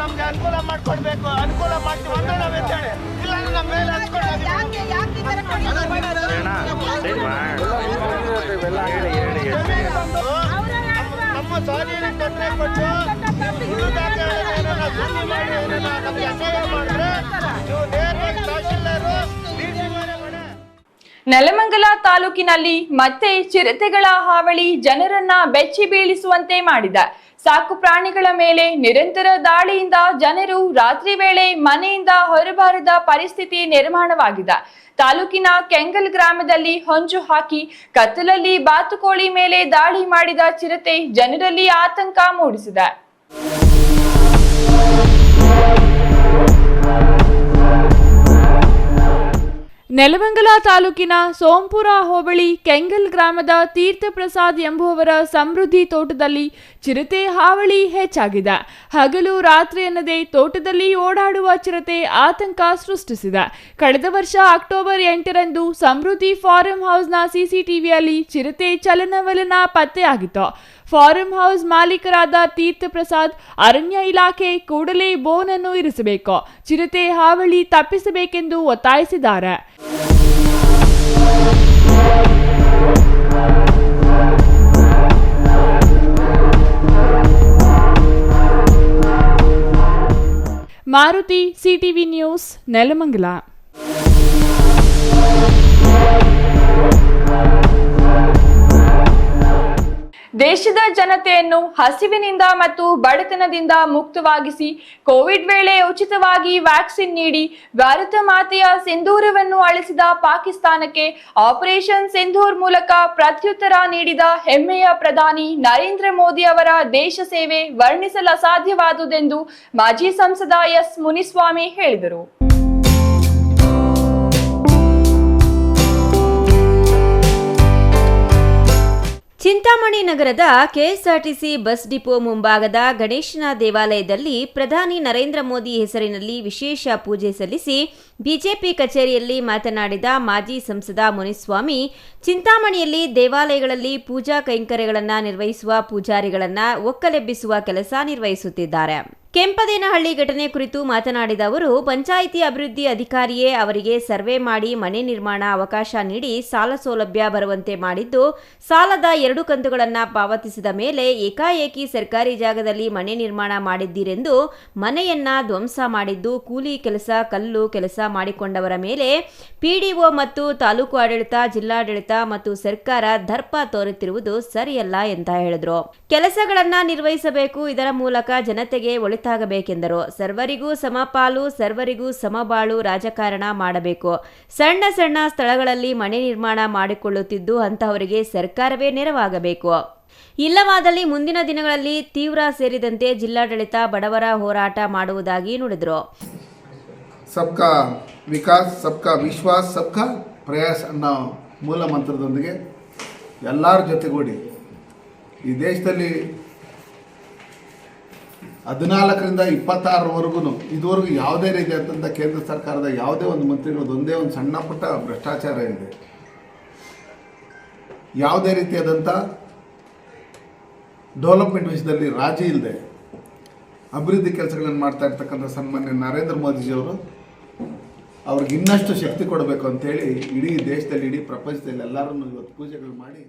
ನಮ್ಗೆ ಅನುಕೂಲ ಮಾಡ್ಕೊಡ್ಬೇಕು, ಅನುಕೂಲ ಮಾಡ್ತೀವಿ ಅಂದ್ರೆ ನಾವ್ ಎತ್ತೇಳಿ, ಇಲ್ಲ ನಮ್ಮ ಮೇಲೆ ಹಚ್ಕೊಂಡಾಗಿ ನಮ್ಮ ಸ್ವಾಧೀನ ತೊಂದರೆ ಕೊಟ್ಟು ನಮ್ಗೆ ಅಸಹ್ಯ ಮಾಡಿದ್ರೆ ನೀವು ನೇರವಾಗಿ ತಹಶೀಲ್ದಾರು ನೆಲಮಂಗಲ ತಾಲೂಕಿನಲ್ಲಿ ಮತ್ತೆ ಚಿರತೆಗಳ ಹಾವಳಿ ಜನರನ್ನ ಬೆಚ್ಚಿ ಬೀಳಿಸುವಂತೆ ಮಾಡಿದೆ. ಸಾಕು ಪ್ರಾಣಿಗಳ ಮೇಲೆ ನಿರಂತರ ದಾಳಿಯಿಂದ ಜನರು ರಾತ್ರಿ ವೇಳೆ ಮನೆಯಿಂದ ಹೊರಬಾರದ ಪರಿಸ್ಥಿತಿ ನಿರ್ಮಾಣವಾಗಿದೆ. ತಾಲೂಕಿನ ಕೆಂಗಲ್ ಗ್ರಾಮದಲ್ಲಿ ಹೊಂಚು ಹಾಕಿ ಕತ್ತಲಲ್ಲಿ ಬಾತುಕೋಳಿ ಮೇಲೆ ದಾಳಿ ಮಾಡಿದ ಚಿರತೆ ಜನರಲ್ಲಿ ಆತಂಕ ಮೂಡಿಸಿದೆ. ನೆಲಮಂಗಲ ತಾಲೂಕಿನ ಸೋಂಪುರ ಹೋಬಳಿ ಕೆಂಗಲ್ ಗ್ರಾಮದ ತೀರ್ಥ ಪ್ರಸಾದ್ ಎಂಬುವವರ ಸಮೃದ್ಧಿ ತೋಟದಲ್ಲಿ ಚಿರತೆ ಹಾವಳಿ ಹೆಚ್ಚಾಗಿದೆ. ಹಗಲು ರಾತ್ರಿ ಎನ್ನದೇ ತೋಟದಲ್ಲಿ ಓಡಾಡುವ ಚಿರತೆ ಆತಂಕ ಸೃಷ್ಟಿಸಿದೆ. ಕಳೆದ ವರ್ಷ ಅಕ್ಟೋಬರ್ 8ರಂದು ಸಮೃದ್ಧಿ ಫಾರಂ ಹೌಸ್ನ ಸಿಸಿಟಿವಿಯಲ್ಲಿ ಚಿರತೆ ಚಲನವಲನ ಪತ್ತೆಯಾಗಿತ್ತು. ಫಾರಂ ಹೌಸ್ ಮಾಲೀಕರಾದ ತೀರ್ಥ ಪ್ರಸಾದ್ ಅರಣ್ಯ ಇಲಾಖೆ ಕೂಡಲೇ ಬೋನನ್ನು ಇರಿಸಬೇಕು, ಚಿರತೆ ಹಾವಳಿ ತಪ್ಪಿಸಬೇಕೆಂದು ಒತ್ತಾಯಿಸಿದ್ದಾರೆ. Maruti, CTV news, Nelamangala. ದೇಶದ ಜನತೆಯನ್ನು ಹಸಿವಿನಿಂದ ಮತ್ತು ಬಡತನದಿಂದ ಮುಕ್ತವಾಗಿಸಿ ಕೋವಿಡ್ ವೇಳೆ ಉಚಿತವಾಗಿ ವ್ಯಾಕ್ಸಿನ್ ನೀಡಿ ಭಾರತ ಮಾತೆಯ ಸಿಂಧೂರವನ್ನು ಅಳಿಸಿದ ಪಾಕಿಸ್ತಾನಕ್ಕೆ ಆಪರೇಷನ್ ಸಿಂಧೂರ್ ಮೂಲಕ ಪ್ರತ್ಯುತ್ತರ ನೀಡಿದ ಹೆಮ್ಮೆಯ ಪ್ರಧಾನಿ ನರೇಂದ್ರ ಮೋದಿ ಅವರ ದೇಶ ಸೇವೆ ವರ್ಣಿಸಲಸಾಧ್ಯವಾದುದೆಂದು ಮಾಜಿ ಸಂಸದ ಎಸ್ ಮುನಿಸ್ವಾಮಿ ಹೇಳಿದರು. ಚಿಂತಾಮಣಿ ನಗರದ ಕೆಎಸ್ಆರ್ಟಿಸಿ ಬಸ್ ಡಿಪೋ ಮುಂಭಾಗದ ಗಣೇಶನ ದೇವಾಲಯದಲ್ಲಿ ಪ್ರಧಾನಿ ನರೇಂದ್ರ ಮೋದಿ ಹೆಸರಿನಲ್ಲಿ ವಿಶೇಷ ಪೂಜೆ ಸಲ್ಲಿಸಿ ಬಿಜೆಪಿ ಕಚೇರಿಯಲ್ಲಿ ಮಾತನಾಡಿದ ಮಾಜಿ ಸಂಸದ ಮುನಿಸ್ವಾಮಿ, ಚಿಂತಾಮಣಿಯಲ್ಲಿ ದೇವಾಲಯಗಳಲ್ಲಿ ಪೂಜಾ ಕೈಂಕರ್ಯಗಳನ್ನು ನಿರ್ವಹಿಸುವ ಪೂಜಾರಿಗಳನ್ನು ಒಕ್ಕಲೆಬ್ಬಿಸುವ ಕೆಲಸ ನಿರ್ವಹಿಸುತ್ತಿದ್ದಾರೆ. ಕೆಂಪದೇನಹಳ್ಳಿ ಘಟನೆ ಕುರಿತು ಮಾತನಾಡಿದ ಅವರು, ಪಂಚಾಯಿತಿ ಅಭಿವೃದ್ಧಿ ಅಧಿಕಾರಿಯೇ ಅವರಿಗೆ ಸರ್ವೆ ಮಾಡಿ ಮನೆ ನಿರ್ಮಾಣ ಅವಕಾಶ ನೀಡಿ ಸಾಲ ಸೌಲಭ್ಯ ಬರುವಂತೆ ಮಾಡಿದ್ದು, ಸಾಲದ 2 ಕಂತುಗಳನ್ನು ಪಾವತಿಸಿದ ಮೇಲೆ ಏಕಾಏಕಿ ಸರ್ಕಾರಿ ಜಾಗದಲ್ಲಿ ಮನೆ ನಿರ್ಮಾಣ ಮಾಡಿದ್ದೀರೆಂದು ಮನೆಯನ್ನ ಧ್ವಂಸ ಮಾಡಿದ್ದು, ಕೂಲಿ ಕೆಲಸ, ಕಲ್ಲು ಕೆಲಸ ಮಾಡಿಕೊಂಡವರ ಮೇಲೆ ಪಿಡಿಒ ಮತ್ತು ತಾಲೂಕು ಆಡಳಿತ, ಜಿಲ್ಲಾಡಳಿತ ಮತ್ತು ಸರ್ಕಾರ ದರ್ಪ ತೋರುತ್ತಿರುವುದು ಸರಿಯಲ್ಲ ಅಂತ ಹೇಳಿದ್ರು. ಕೆಲಸಗಳನ್ನ ನಿರ್ವಹಿಸಬೇಕು, ಇದರ ಮೂಲಕ ಜನತೆಗೆ ಒಳಿತಾಗಬೇಕೆಂದರು. ಸರ್ವರಿಗೂ ಸಮಪಾಲು, ಸರ್ವರಿಗೂ ಸಮಬಾಳು ರಾಜಕಾರಣ ಮಾಡಬೇಕು. ಸಣ್ಣ ಸಣ್ಣ ಸ್ಥಳಗಳಲ್ಲಿ ಮನೆ ನಿರ್ಮಾಣ ಮಾಡಿಕೊಳ್ಳುತ್ತಿದ್ದು ಅಂತಹವರಿಗೆ ಸರ್ಕಾರವೇ ನೆರವಾಗಬೇಕು. ಇಲ್ಲವಾದಲ್ಲಿ ಮುಂದಿನ ದಿನಗಳಲ್ಲಿ ತೀವ್ರ ಸೇರಿದಂತೆ ಜಿಲ್ಲಾಡಳಿತ ಬಡವರ ಹೋರಾಟ ಮಾಡುವುದಾಗಿ ನುಡಿದರು. ಸಬ್ಕಾ ವಿಕಾಸ್, ಸಬ್ಕಾ ವಿಶ್ವಾಸ್, ಸಬ್ಕಾ ಪ್ರಯಾಸ್ ಅನ್ನೋ ಮೂಲ ಮಂತ್ರದೊಂದಿಗೆ ಎಲ್ಲರ ಜೊತೆಗೂಡಿ ಈ ದೇಶದಲ್ಲಿ 14ರಿಂದ 26ರವರೆಗೂ ಇದುವರೆಗೂ ಯಾವುದೇ ರೀತಿಯಾದಂಥ ಕೇಂದ್ರ ಸರ್ಕಾರದ ಯಾವುದೇ ಒಂದು ಮಂತ್ರಿಗಳದ್ದು ಒಂದೇ ಒಂದು ಸಣ್ಣ ಪುಟ್ಟ ಭ್ರಷ್ಟಾಚಾರ ಇದೆ, ಯಾವುದೇ ರೀತಿಯಾದಂಥ ಡೆವಲಪ್ಮೆಂಟ್ ವಿಷಯದಲ್ಲಿ ರಾಜಿ ಇಲ್ಲದೆ ಅಭಿವೃದ್ಧಿ ಕೆಲಸಗಳನ್ನು ಮಾಡ್ತಾ ಇರ್ತಕ್ಕಂಥ ಸನ್ಮಾನ್ಯ ನರೇಂದ್ರ ಮೋದಿಜಿಯವರು ಅವ್ರಿಗೆ ಇನ್ನಷ್ಟು ಶಕ್ತಿ ಕೊಡಬೇಕು ಅಂತೇಳಿ ಇಡೀ ದೇಶದಲ್ಲಿ, ಇಡೀ ಪ್ರಪಂಚದಲ್ಲಿ ಎಲ್ಲರನ್ನು ಇವತ್ತು ಪೂಜೆಗಳು ಮಾಡಿ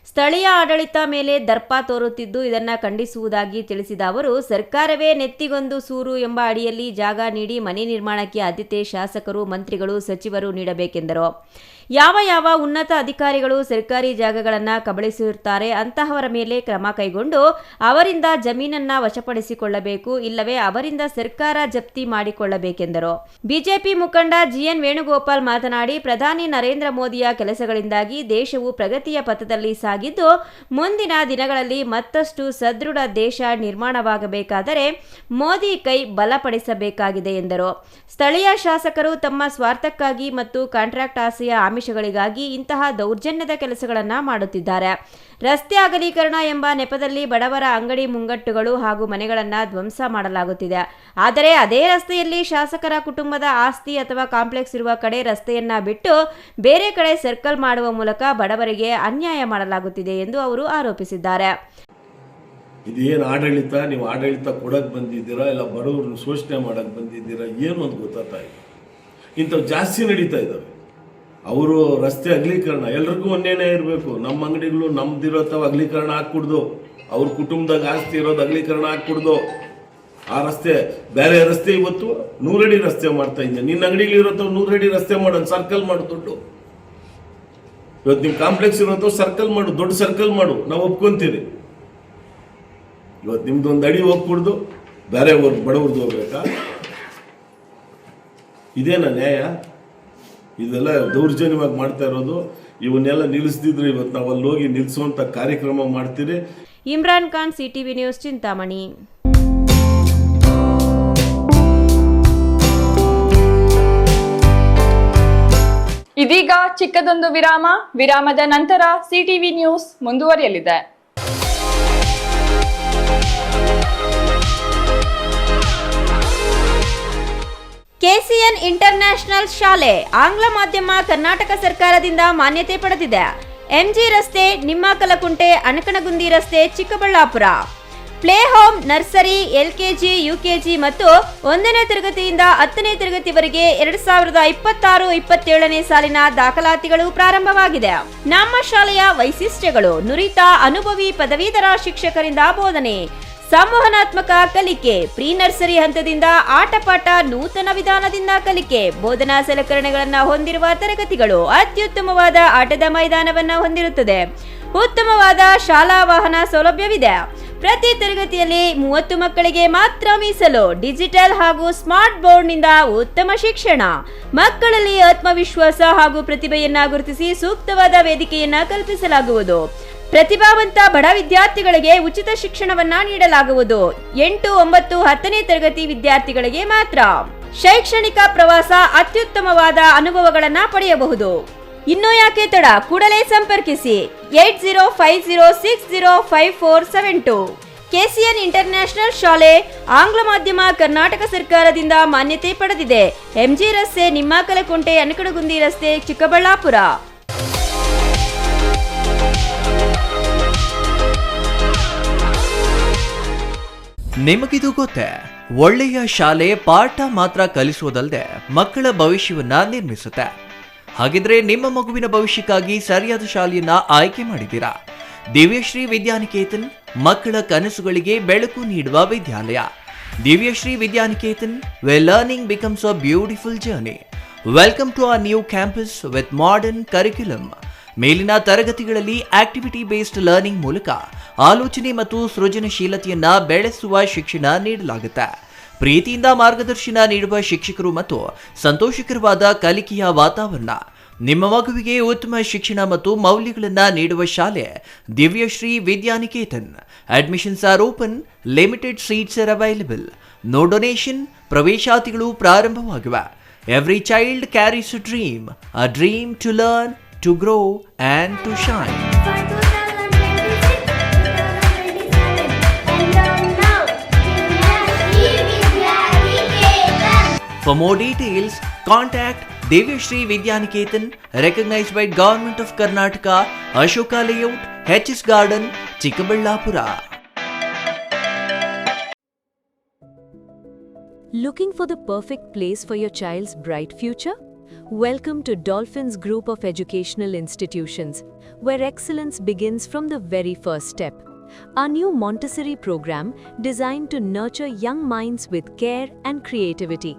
ಸ್ಥಳೀಯ ಆಡಳಿತ ಮೇಲೆ ದರ್ಪ ತೋರುತ್ತಿದ್ದು ಇದನ್ನು ಖಂಡಿಸುವುದಾಗಿ ತಿಳಿಸಿದ ಅವರು, ಸರ್ಕಾರವೇ ನೆತ್ತಿಗೊಂದು ಸೂರು ಎಂಬ ಅಡಿಯಲ್ಲಿ ಜಾಗ ನೀಡಿ ಮನೆ ನಿರ್ಮಾಣಕ್ಕೆ ಆದ್ಯತೆ ಶಾಸಕರು, ಮಂತ್ರಿಗಳು, ಸಚಿವರು ನೀಡಬೇಕೆಂದರು. ಯಾವ ಉನ್ನತ ಅಧಿಕಾರಿಗಳು ಸರ್ಕಾರಿ ಜಾಗಗಳನ್ನು ಕಬಳಿಸಿರುತ್ತಾರೆ ಅಂತಹವರ ಮೇಲೆ ಕ್ರಮ ಕೈಗೊಂಡು ಅವರಿಂದ ಜಮೀನನ್ನ ವಶಪಡಿಸಿಕೊಳ್ಳಬೇಕು, ಇಲ್ಲವೇ ಅವರಿಂದ ಸರ್ಕಾರ ಜಪ್ತಿ ಮಾಡಿಕೊಳ್ಳಬೇಕೆಂದರು. ಬಿಜೆಪಿ ಮುಖಂಡ ಜಿಎನ್ ವೇಣುಗೋಪಾಲ್ ಮಾತನಾಡಿ, ಪ್ರಧಾನಿ ನರೇಂದ್ರ ಮೋದಿಯ ಕೆಲಸಗಳಿಂದಾಗಿ ದೇಶವು ಪ್ರಗತಿಯ ಪಥದಲ್ಲಿ ಸಾಗಿದ್ದು, ಮುಂದಿನ ದಿನಗಳಲ್ಲಿ ಮತ್ತಷ್ಟು ಸದೃಢ ದೇಶ ನಿರ್ಮಾಣವಾಗಬೇಕಾದರೆ ಮೋದಿ ಕೈ ಬಲಪಡಿಸಬೇಕಾಗಿದೆ ಎಂದರು. ಸ್ಥಳೀಯ ಶಾಸಕರು ತಮ್ಮ ಸ್ವಾರ್ಥಕ್ಕಾಗಿ ಮತ್ತು ಕಾಂಟ್ರಾಕ್ಟ್ ಆಸೆಯ ಆಮಿಷಗಳಿಗಾಗಿ ಇಂತಹ ದೌರ್ಜನ್ಯದ ಕೆಲಸಗಳನ್ನು ಮಾಡುತ್ತಿದ್ದಾರೆ. ರಸ್ತೆ ಅಗಲೀಕರಣ ಎಂಬ ನೆಪದಲ್ಲಿ ಬಡವರ ಅಂಗಡಿ ಮುಂಗಟ್ಟುಗಳು ಹಾಗೂ ಮನೆಗಳನ್ನು ಧ್ವಂಸ ಮಾಡಲಾಗುತ್ತಿದೆ. ಆದರೆ ಅದೇ ರಸ್ತೆಯಲ್ಲಿ ಶಾಸಕರ ಕುಟುಂಬದ ಆಸ್ತಿ ಅಥವಾ ಕಾಂಪ್ಲೆಕ್ಸ್ ಇರುವ ಕಡೆ ರಸ್ತೆಯನ್ನ ಬಿಟ್ಟು ಬೇರೆ ಕಡೆ ಸರ್ಕಲ್ ಮಾಡುವ ಮೂಲಕ ಬಡವರಿಗೆ ಅನ್ಯಾಯ ಮಾಡಲಾಗುತ್ತಿದೆ ಎಂದು ಅವರು ಆರೋಪಿಸಿದ್ದಾರೆ. ಇದೇನು ಆಡಳಿತ, ನೀವು ಆಡಳಿತ ಕೊಡಕ್ಕೆ ಬಂದಿದ್ದೀರಾ ಇಲ್ಲ ಬಡವ್ರನ್ನ ಶೋಷಣೆ ಮಾಡಕ್ಕೆ ಬಂದಿದ್ದೀರಾ, ಏನು ಅಂತ ಗೊತ್ತಾಗ್ತಾ ಇಲ್ಲ. ಇಂಥವು ಜಾಸ್ತಿ ನಡೀತಾ ಇದ್ದಾವೆ. ಅವರು ರಸ್ತೆ ಅಗಲೀಕರಣ ಎಲ್ರಿಗೂ ಒಂದೇನೇ ಇರಬೇಕು. ನಮ್ಮ ಅಂಗಡಿಗಳು ನಮ್ದಿರೋತಾವ ಅಗಲೀಕರಣ ಹಾಕ್ಕೊಡ್ದು, ಅವ್ರ ಕುಟುಂಬದಾಗ ಆಸ್ತಿ ಇರೋದು ಅಗಲೀಕರಣ ಹಾಕ್ಕೊಡ್ದು. ಆ ರಸ್ತೆ ಬೇರೆ ರಸ್ತೆ ಇವತ್ತು 100 ಅಡಿ ರಸ್ತೆ ಮಾಡ್ತಾ ಇದ್ದೆ, ನಿನ್ನ ಅಂಗಡಿಗಳಿರೋತಾವ 100 ಅಡಿ ರಸ್ತೆ ಮಾಡೋಣ, ಸರ್ಕಲ್ ಮಾಡು ದೊಡ್ಡ. ಇವತ್ತು ನಿಮ್ಮ ಕಾಂಪ್ಲೆಕ್ಸ್ ಇರೋತಾವ ಸರ್ಕಲ್ ಮಾಡು, ದೊಡ್ಡ ಸರ್ಕಲ್ ಮಾಡು, ನಾವು ಒಪ್ಕೊಂತೀರಿ. ಇವತ್ತು ನಿಮ್ದು 1 ಅಡಿ ಹೋಗ್ಕೊಡ್ದು ಬೇರೆ ಬಡವ್ರದ್ದು ಹೋಗ್ಬೇಕಾ? ಇದೇನಾ ನ್ಯಾಯ? ಇದೆಲ್ಲ ದೌರ್ಜನ್ಯವಾಗಿ ಮಾಡ್ತಾ ಇರೋದು. ಇವನ್ನೆಲ್ಲ ನಿಲ್ಲಿಸ್ತಿದ್ರೆ ಇವತ್ತು ನಾವು ಅಲ್ಲಿ ಹೋಗಿ ನಿಲ್ಲಿಸುವಂತ ಕಾರ್ಯಕ್ರಮ ಮಾಡ್ತೀರಿ. Imran Khan, CTV news, Chintamani. ಇದೀಗ ಚಿಕ್ಕದೊಂದು ವಿರಾಮ. ವಿರಾಮದ ನಂತರ ಸಿಟಿವಿ ನ್ಯೂಸ್ ಮುಂದುವರಿಯಲಿದೆ. ಕೆಸಿಎನ್ ಇಂಟರ್ನ್ಯಾಷನಲ್ ಶಾಲೆ ಆಂಗ್ಲ ಮಾಧ್ಯಮ ಕರ್ನಾಟಕ ಸರ್ಕಾರದಿಂದ ಮಾನ್ಯತೆ ಪಡೆದಿದೆ. ಎಂಜಿ ರಸ್ತೆ, ನಿಮ್ಮಕಲಕುಂಟೆ, ಅಣಕಣಗುಂದಿ ರಸ್ತೆ, Chikkaballapura. Play home, nursery, LKG, UKG ಮತ್ತು 1ನೇ ತರಗತಿಯಿಂದ 10ನೇ ತರಗತಿವರೆಗೆ 2026-27ನೇ ಸಾಲಿನ ದಾಖಲಾತಿಗಳು ಪ್ರಾರಂಭವಾಗಿದೆ. ನಮ್ಮ ಶಾಲೆಯ ವೈಶಿಷ್ಟ್ಯಗಳು: ನುರಿತ ಅನುಭವಿ ಪದವೀಧರ ಶಿಕ್ಷಕರಿಂದ ಬೋಧನೆ, ಸಂವಹನಾತ್ಮಕ ಕಲಿಕೆ, ಪ್ರೀ ನರ್ಸರಿ ಹಂತದಿಂದ ಆಟಪಾಠ, ನೂತನ ವಿಧಾನದಿಂದ ಕಲಿಕೆ, ಬೋಧನಾ ಸಲಕರಣೆಗಳನ್ನು ಹೊಂದಿರುವ ತರಗತಿಗಳು, ಅತ್ಯುತ್ತಮವಾದ ಆಟದ ಮೈದಾನವನ್ನು ಹೊಂದಿರುತ್ತದೆ. ಉತ್ತಮವಾದ ಶಾಲಾ ವಾಹನ ಸೌಲಭ್ಯವಿದೆ. ಪ್ರತಿ ತರಗತಿಯಲ್ಲಿ 30 ಮಕ್ಕಳಿಗೆ ಮಾತ್ರ ಮೀಸಲು. ಡಿಜಿಟಲ್ ಹಾಗೂ ಸ್ಮಾರ್ಟ್ ಬೋರ್ಡ್ನಿಂದ ಉತ್ತಮ ಶಿಕ್ಷಣ. ಮಕ್ಕಳಲ್ಲಿ ಆತ್ಮವಿಶ್ವಾಸ ಹಾಗೂ ಪ್ರತಿಭೆಯನ್ನ ಗುರುತಿಸಿ ಸೂಕ್ತವಾದ ವೇದಿಕೆಯನ್ನ ಕಲ್ಪಿಸಲಾಗುವುದು. ಪ್ರತಿಭಾವಂತ ಬಡ ವಿದ್ಯಾರ್ಥಿಗಳಿಗೆ ಉಚಿತ ಶಿಕ್ಷಣವನ್ನ ನೀಡಲಾಗುವುದು. 8, 9, 10ನೇ ತರಗತಿ ವಿದ್ಯಾರ್ಥಿಗಳಿಗೆ ಮಾತ್ರ. ಶೈಕ್ಷಣಿಕ ಪ್ರವಾಸ, ಅತ್ಯುತ್ತಮವಾದ ಅನುಭವಗಳನ್ನ ಪಡೆಯಬಹುದು. ಇನ್ನು ಯಾಕೆ ತಡ, ಕೂಡಲೇ ಸಂಪರ್ಕಿಸಿ 8050605472. ಕೆಸಿಎನ್ ಇಂಟರ್ನ್ಯಾಷನಲ್ ಶಾಲೆ, ಆಂಗ್ಲ ಮಾಧ್ಯಮ, ಕರ್ನಾಟಕ ಸರ್ಕಾರದಿಂದ ಮಾನ್ಯತೆ ಪಡೆದಿದೆ. ಎಂಜಿ ರಸ್ತೆ, ನಿಮ್ಮಕಲಕುಂಟೆ, ಅನಕಡಗುಂದಿ ರಸ್ತೆ, ಚಿಕ್ಕಬಳ್ಳಾಪುರ. ನಿಮಗಿದು ಗೊತ್ತೇ? ಒಳ್ಳೆಯ ಶಾಲೆ ಪಾಠ ಮಾತ್ರ ಕಲಿಸುವುದಲ್ಲದೆ ಮಕ್ಕಳ ಭವಿಷ್ಯವನ್ನ ನಿರ್ಮಿಸುತ್ತೆ. ಹಾಗಿದ್ರೆ ನಿಮ್ಮ ಮಗುವಿನ ಭವಿಷ್ಯಕ್ಕಾಗಿ ಸರಿಯಾದ ಶಾಲೆಯನ್ನ ಆಯ್ಕೆ ಮಾಡಿದ್ದೀರಾ? ದಿವ್ಯಶ್ರೀ ವಿದ್ಯಾನಿಕೇತನ್ ಮಕ್ಕಳ ಕನಸುಗಳಿಗೆ ಬೆಳಕು ನೀಡುವ ವಿದ್ಯಾಲಯ. Divyashree Vidyaniketan, where learning becomes a beautiful journey. Welcome to our new campus with modern curriculum. ಮೇಲಿನ ತರಗತಿಗಳಲ್ಲಿ ಆಕ್ಟಿವಿಟಿ ಬೇಸ್ಡ್ ಲರ್ನಿಂಗ್ ಮೂಲಕ ಆಲೋಚನೆ ಮತ್ತು ಸೃಜನಶೀಲತೆಯನ್ನ ಬೆಳೆಸುವ ಶಿಕ್ಷಣ ನೀಡಲಾಗುತ್ತೆ. ಪ್ರೀತಿಯಿಂದ ಮಾರ್ಗದರ್ಶನ ನೀಡುವ ಶಿಕ್ಷಕರು ಮತ್ತು ಸಂತೋಷಕರವಾದ ಕಲಿಕೆಯ ವಾತಾವರಣ. ನಿಮ್ಮ ಮಗುವಿಗೆ ಉತ್ತಮ ಶಿಕ್ಷಣ ಮತ್ತು ಮೌಲ್ಯಗಳನ್ನು ನೀಡುವ ಶಾಲೆ Divyashree Vidyaniketan. Admissions are open, limited seats are available. No donation. ಪ್ರವೇಶಾತಿಗಳು ಪ್ರಾರಂಭವಾಗಿವೆ. Every child carries a dream to learn, to grow and to shine. For more details, contact Divyashri Vidyaniketan, recognized by Government of Karnataka, Ashoka Layout, HS Garden, Chikkaballapura. Looking for the perfect place for your child's bright future? Welcome to Dolphins Group of Educational Institutions, where excellence begins from the very first step. Our new Montessori program, designed to nurture young minds with care and creativity.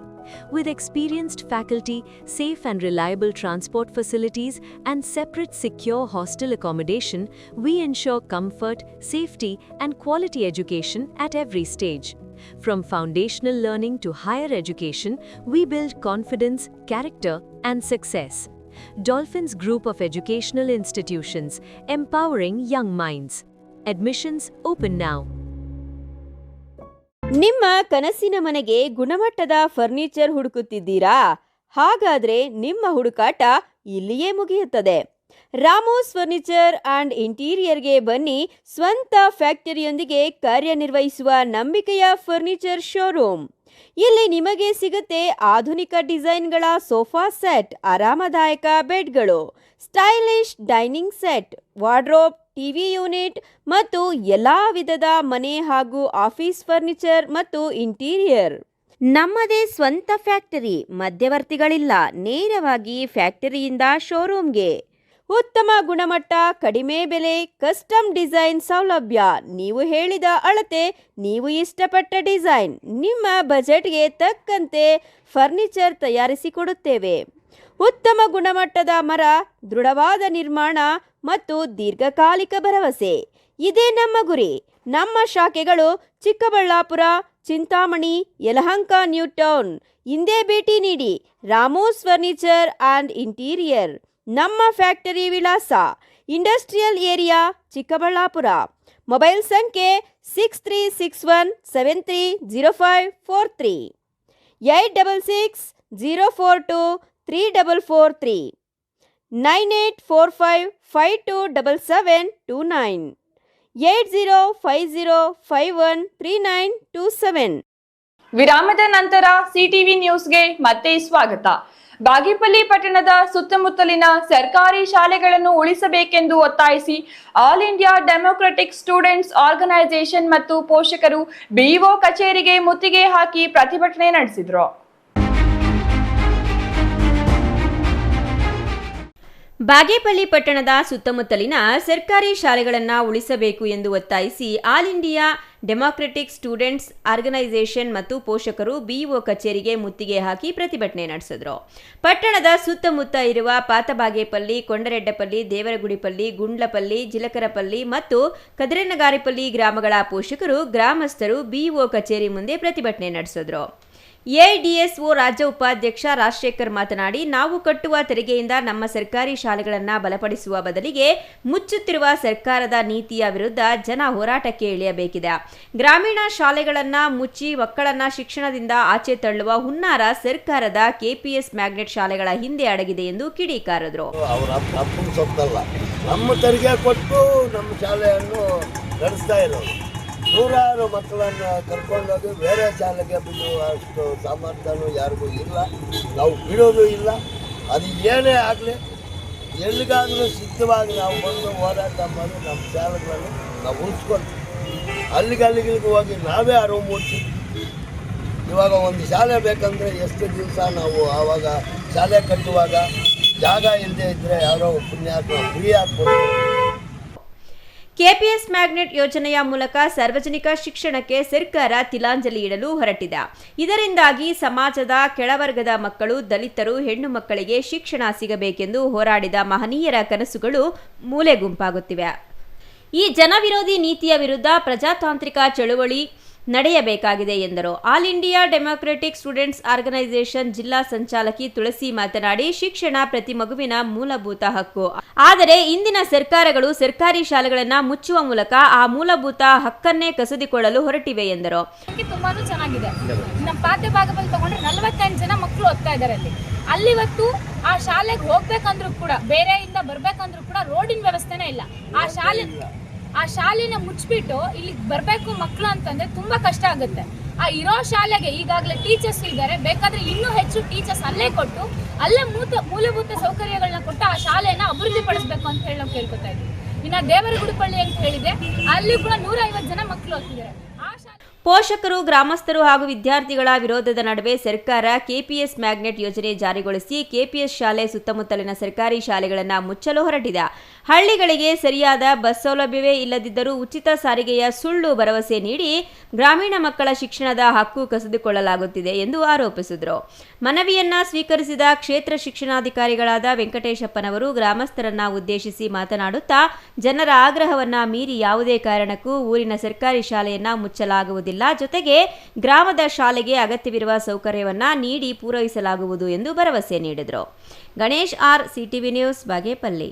With experienced faculty, safe and reliable transport facilities, and separate secure hostel accommodation, we ensure comfort, safety, and quality education at every stage. From foundational learning to higher education, we build confidence, character, and success. Dolphins Group of Educational Institutions, empowering young minds. Admissions open now. ನಿಮ್ಮ ಕನಸಿನ ಮನೆಗೆ ಗುಣಮಟ್ಟದ furniture ಹುಡುಕುತ್ತಿದ್ದೀರಾ? ಹಾಗಾದ್ರೆ ನಿಮ್ಮ ಹುಡುಕಾಟ ಇಲ್ಲಿಯೇ ಮುಗಿಯುತ್ತದೆ. ರಾಮೋಸ್ furniture and ಇಂಟೀರಿಯರ್ಗೆ ಬನ್ನಿ. ಸ್ವಂತ ಫ್ಯಾಕ್ಟರಿಯೊಂದಿಗೆ ಕಾರ್ಯನಿರ್ವಹಿಸುವ ನಂಬಿಕೆಯ ಫರ್ನಿಚರ್ ಶೋರೂಮ್. ಇಲ್ಲಿ ನಿಮಗೆ ಸಿಗುತ್ತೆ ಆಧುನಿಕ ಡಿಸೈನ್ಗಳ ಸೋಫಾ ಸೆಟ್, ಆರಾಮದಾಯಕ ಬೆಡ್ಗಳು, stylish dining set, wardrobe, TV unit ಮತ್ತು ಎಲ್ಲಾ ವಿಧದ ಮನೆ ಹಾಗೂ ಆಫೀಸ್ ಫರ್ನಿಚರ್ ಮತ್ತು ಇಂಟೀರಿಯರ್. ನಮ್ಮದೇ ಸ್ವಂತ ಫ್ಯಾಕ್ಟರಿ, ಮಧ್ಯವರ್ತಿಗಳಿಲ್ಲ. ನೇರವಾಗಿ ಫ್ಯಾಕ್ಟರಿಯಿಂದ ಶೋರೂಮ್ಗೆ. ಉತ್ತಮ ಗುಣಮಟ್ಟ, ಕಡಿಮೆ ಬೆಲೆ, ಕಸ್ಟಮ್ ಡಿಸೈನ್ ಸೌಲಭ್ಯ. ನೀವು ಹೇಳಿದ ಅಳತೆ, ನೀವು ಇಷ್ಟಪಟ್ಟ ಡಿಸೈನ್, ನಿಮ್ಮ ಬಜೆಟ್ಗೆ ತಕ್ಕಂತೆ ಫರ್ನಿಚರ್ ತಯಾರಿಸಿಕೊಡುತ್ತೇವೆ. ಉತ್ತಮ ಗುಣಮಟ್ಟದ ಮರ, ದೃಢವಾದ ನಿರ್ಮಾಣ ಮತ್ತು ದೀರ್ಘಕಾಲಿಕ ಭರವಸೆ, ಇದೇ ನಮ್ಮ ಗುರಿ. ನಮ್ಮ ಶಾಖೆಗಳು ಚಿಕ್ಕಬಳ್ಳಾಪುರ, ಚಿಂತಾಮಣಿ, ಯಲಹಂಕ, ನ್ಯೂ ಟೌನ್. ಇಂದೇ ಭೇಟಿ ನೀಡಿ. ರಾಮೋಸ್ ಫರ್ನಿಚರ್ ಅಂಡ್ ಇಂಟೀರಿಯರ್. ನಮ್ಮ ಫ್ಯಾಕ್ಟರಿ ವಿಳಾಸ ಇಂಡಸ್ಟ್ರಿಯಲ್ ಏರಿಯಾ, ಚಿಕ್ಕಬಳ್ಳಾಪುರ. ಮೊಬೈಲ್ ಸಂಖ್ಯೆ 6361730543, 8660423443, 9845527729, 8050513927. ವಿರಾಮದ ನಂತರ ಸಿಟಿವಿ ನ್ಯೂಸ್ಗೆ ಮತ್ತೆ ಸ್ವಾಗತ. ಬಾಗೇಪಲ್ಲಿ ಪಟ್ಟಣದ ಸುತ್ತಮುತ್ತಲಿನ ಸರ್ಕಾರಿ ಶಾಲೆಗಳನ್ನು ಉಳಿಸಬೇಕೆಂದು ಒತ್ತಾಯಿಸಿ all India democratic students organisation ಮತ್ತು ಪೋಷಕರು ಬಿಇಒ ಕಚೇರಿಗೆ ಮುತ್ತಿಗೆ ಹಾಕಿ ಪ್ರತಿಭಟನೆ ನಡೆಸಿದರು. ಬಾಗೇಪಲ್ಲಿ ಪಟ್ಟಣದ ಸುತ್ತಮುತ್ತಲಿನ ಸರ್ಕಾರಿ ಶಾಲೆಗಳನ್ನು ಉಳಿಸಬೇಕು ಎಂದು ಒತ್ತಾಯಿಸಿ all India democratic students organisation ಮತ್ತು ಪೋಷಕರು ಬಿಇಒ ಕಚೇರಿಗೆ ಮುತ್ತಿಗೆ ಹಾಕಿ ಪ್ರತಿಭಟನೆ ನಡೆಸಿದರು. ಪಟ್ಟಣದ ಸುತ್ತಮುತ್ತ ಇರುವ ಪಾತಬಾಗೇಪಲ್ಲಿ, ಕೊಂಡರೆಡ್ಡಪಲ್ಲಿ, ದೇವರಗುಡಿಪಲ್ಲಿ, ಗುಂಡ್ಲಪಲ್ಲಿ, ಜಿಲಕರಪಲ್ಲಿ ಮತ್ತು ಕದಿರೆನಗಾರಿಪಲ್ಲಿ ಗ್ರಾಮಗಳ ಪೋಷಕರು, ಗ್ರಾಮಸ್ಥರು ಬಿಇಒ ಕಚೇರಿ ಮುಂದೆ ಪ್ರತಿಭಟನೆ ನಡೆಸಿದರು. ಎಐಡಿಎಸ್ಒ ರಾಜ್ಯ ಉಪಾಧ್ಯಕ್ಷ ರಾಜಶೇಖರ್ ಮಾತನಾಡಿ, ನಾವು ಕಟ್ಟುವ ತೆರಿಗೆಯಿಂದ ನಮ್ಮ ಸರ್ಕಾರಿ ಶಾಲೆಗಳನ್ನು ಬಲಪಡಿಸುವ ಬದಲಿಗೆ ಮುಚ್ಚುತ್ತಿರುವ ಸರ್ಕಾರದ ನೀತಿಯ ವಿರುದ್ಧ ಜನ ಹೋರಾಟಕ್ಕೆ ಇಳಿಯಬೇಕಿದೆ. ಗ್ರಾಮೀಣ ಶಾಲೆಗಳನ್ನು ಮುಚ್ಚಿ ಮಕ್ಕಳನ್ನ ಶಿಕ್ಷಣದಿಂದ ಆಚೆ ತಳ್ಳುವ ಹುನ್ನಾರ ಸರ್ಕಾರದ ಕೆಪಿಎಸ್ ಮ್ಯಾಗ್ನೆಟ್ ಶಾಲೆಗಳ ಹಿಂದೆ ಅಡಗಿದೆ ಎಂದು ಕಿಡಿಕಾರಿದರು. ನಮ್ಮ ತೆರಿಗೆ ಕೊಟ್ಟು ನಮ್ಮ ಶಾಲೆಯನ್ನು ನಡೆಸ್ತಾ ಇರೋದು. ನೂರಾರು ಮಕ್ಕಳನ್ನು ಕರ್ಕೊಂಡೋಗಿ ಬೇರೆ ಶಾಲೆಗೆ ಬಿಡುವಷ್ಟು ಸಾಮರ್ಥ್ಯನೂ ಯಾರಿಗೂ ಇಲ್ಲ. ನಾವು ಬಿಡೋದು ಇಲ್ಲ. ಅದು ಏನೇ ಆಗಲಿ ಎಲ್ಲಿಗಾದರೂ ಸಿದ್ಧವಾಗಿ ನಾವು ಬಂದು ಹೋರಾಟ ಮಾಡಿ ನಮ್ಮ ಶಾಲೆಗಳನ್ನು ನಾವು ಉಳಿಸ್ಕೊಂಡು ಅಲ್ಲಿಗೆ ಹೋಗಿ ನಾವೇ ಅರಿವು ಮೂಡಿಸಿದ್ವಿ. ಇವಾಗ ಒಂದು ಶಾಲೆ ಬೇಕಂದರೆ ಎಷ್ಟು ದಿವಸ ನಾವು ಆವಾಗ ಶಾಲೆ ಕಟ್ಟುವಾಗ ಜಾಗ ಇಲ್ಲದೆ ಇದ್ದರೆ ಯಾರೋ ಪುಣ್ಯಾತ್ಮ ಫ್ರೀ ಆಗ್ಬೋದು. ಕೆಪಿಎಸ್ ಮ್ಯಾಗ್ನೆಟ್ ಯೋಜನೆಯ ಮೂಲಕ ಸಾರ್ವಜನಿಕ ಶಿಕ್ಷಣಕ್ಕೆ ಸರ್ಕಾರ ತಿಲಾಂಜಲಿ ಇಡಲು ಹೊರಟಿದೆ. ಇದರಿಂದಾಗಿ ಸಮಾಜದ ಕೆಳವರ್ಗದ ಮಕ್ಕಳು, ದಲಿತರು, ಹೆಣ್ಣು ಮಕ್ಕಳಿಗೆ ಶಿಕ್ಷಣ ಸಿಗಬೇಕೆಂದು ಹೋರಾಡಿದ ಮಹನೀಯರ ಕನಸುಗಳು ಮೂಲೆಗುಂಪಾಗುತ್ತಿವೆ. ಈ ಜನವಿರೋಧಿ ನೀತಿಯ ವಿರುದ್ಧ ಪ್ರಜಾತಾಂತ್ರಿಕ ಚಳುವಳಿ ನಡೆಯಬೇಕಾಗಿದೆ ಎಂದರು. All India democratic students organisation ಜಿಲ್ಲಾ ಸಂಚಾಲಕಿ ತುಳಸಿ ಮಾತನಾಡಿ, ಶಿಕ್ಷಣ ಪ್ರತಿ ಮಗುವಿನ ಮೂಲಭೂತ ಹಕ್ಕು. ಆದರೆ ಇಂದಿನ ಸರ್ಕಾರಗಳು ಸರ್ಕಾರಿ ಶಾಲೆಗಳನ್ನು ಮುಚ್ಚುವ ಮೂಲಕ ಆ ಮೂಲಭೂತ ಹಕ್ಕನ್ನೇ ಕಸಿದುಕೊಳ್ಳಲು ಹೊರಟಿವೆ ಎಂದರು. ತುಂಬಾನು ಚೆನ್ನಾಗಿದೆ. ನಮ್ಮ ಪಾಠ್ಯಭಾಗದಲ್ಲಿ ತಗೊಂಡ್ರೆ 48 ಜನ ಮಕ್ಕಳು ಓದ್ತಾ ಇದ್ದಾರೆ. ಅಲ್ಲಿ ಇವತ್ತು ಆ ಶಾಲೆಗೆ ಹೋಗ್ಬೇಕಂದ್ರೂ ಕೂಡ, ಬೇರೆಯಿಂದ ಬರ್ಬೇಕಂದ್ರೂ ಕೂಡ ರೋಡಿನ ವ್ಯವಸ್ಥೆನೇ ಇಲ್ಲ. ಆ ಶಾಲೆನ ಮುಚ್ಚಿಬಿಟ್ಟು ಇಲ್ಲಿಗೆ ಬರಬೇಕು ಮಕ್ಕಳು ಅಂತಂದ್ರೆ ತುಂಬಾ ಕಷ್ಟ ಆಗುತ್ತೆ. ಆ ಇರೋ ಶಾಲೆಗೆ ಈಗಾಗಲೇ ಟೀಚರ್ಸ್ ಇದ್ದಾರೆ, ಬೇಕಾದ್ರೆ ಇನ್ನೂ ಹೆಚ್ಚು ಟೀಚರ್ಸ್ ಅಲ್ಲೇ ಕೊಟ್ಟು ಅಲ್ಲೇ ಮೂಲಭೂತ ಸೌಕರ್ಯಗಳನ್ನ ಕೊಟ್ಟು ಆ ಶಾಲೆನ ಅಭಿವೃದ್ಧಿ ಪಡಿಸಬೇಕು ಅಂತ ಹೇಳಿ ನಾವು ಕೇಳ್ಕೊತಾ ಇದ್ವಿ. ಇನ್ನು ದೇವರಗುಡಿಪಳ್ಳಿ ಅಂತ ಹೇಳಿದೆ, ಅಲ್ಲಿ ಕೂಡ 150 ಜನ ಮಕ್ಕಳು ಓದ್ತಿದ್ದಾರೆ. ಪೋಷಕರು, ಗ್ರಾಮಸ್ಥರು ಹಾಗೂ ವಿದ್ಯಾರ್ಥಿಗಳ ವಿರೋಧದ ನಡುವೆ ಸರ್ಕಾರ ಕೆಪಿಎಸ್ ಮ್ಯಾಗ್ನೆಟ್ ಯೋಜನೆ ಜಾರಿಗೊಳಿಸಿ ಕೆಪಿಎಸ್ ಶಾಲೆ ಸುತ್ತಮುತ್ತಲಿನ ಸರ್ಕಾರಿ ಶಾಲೆಗಳನ್ನು ಮುಚ್ಚಲು ಹೊರಟಿದೆ. ಹಳ್ಳಿಗಳಿಗೆ ಸರಿಯಾದ ಬಸ್ ಸೌಲಭ್ಯವೇ ಇಲ್ಲದಿದ್ದರೂ ಉಚಿತ ಸಾರಿಗೆಯ ಸುಳ್ಳು ಭರವಸೆ ನೀಡಿ ಗ್ರಾಮೀಣ ಮಕ್ಕಳ ಶಿಕ್ಷಣದ ಹಕ್ಕು ಕಸಿದುಕೊಳ್ಳಲಾಗುತ್ತಿದೆ ಎಂದು ಆರೋಪಿಸಿದರು. ಮನವಿಯನ್ನ ಸ್ವೀಕರಿಸಿದ ಕ್ಷೇತ್ರ ಶಿಕ್ಷಣಾಧಿಕಾರಿಗಳಾದ ವೆಂಕಟೇಶಪ್ಪನವರು ಗ್ರಾಮಸ್ಥರನ್ನ ಉದ್ದೇಶಿಸಿ ಮಾತನಾಡುತ್ತಾ, ಜನರ ಆಗ್ರಹವನ್ನ ಮೀರಿ ಯಾವುದೇ ಕಾರಣಕ್ಕೂ ಊರಿನ ಸರ್ಕಾರಿ ಶಾಲೆಯನ್ನ ಮುಚ್ಚಲಾಗುವುದಿಲ್ಲ, ಜೊತೆಗೆ ಗ್ರಾಮದ ಶಾಲೆಗೆ ಅಗತ್ಯವಿರುವ ಸೌಕರ್ಯವನ್ನ ನೀಡಿ ಪೂರೈಸಲಾಗುವುದು ಎಂದು ಭರವಸೆ ನೀಡಿದರು. Ganesh R, CTV news, Bagepalli.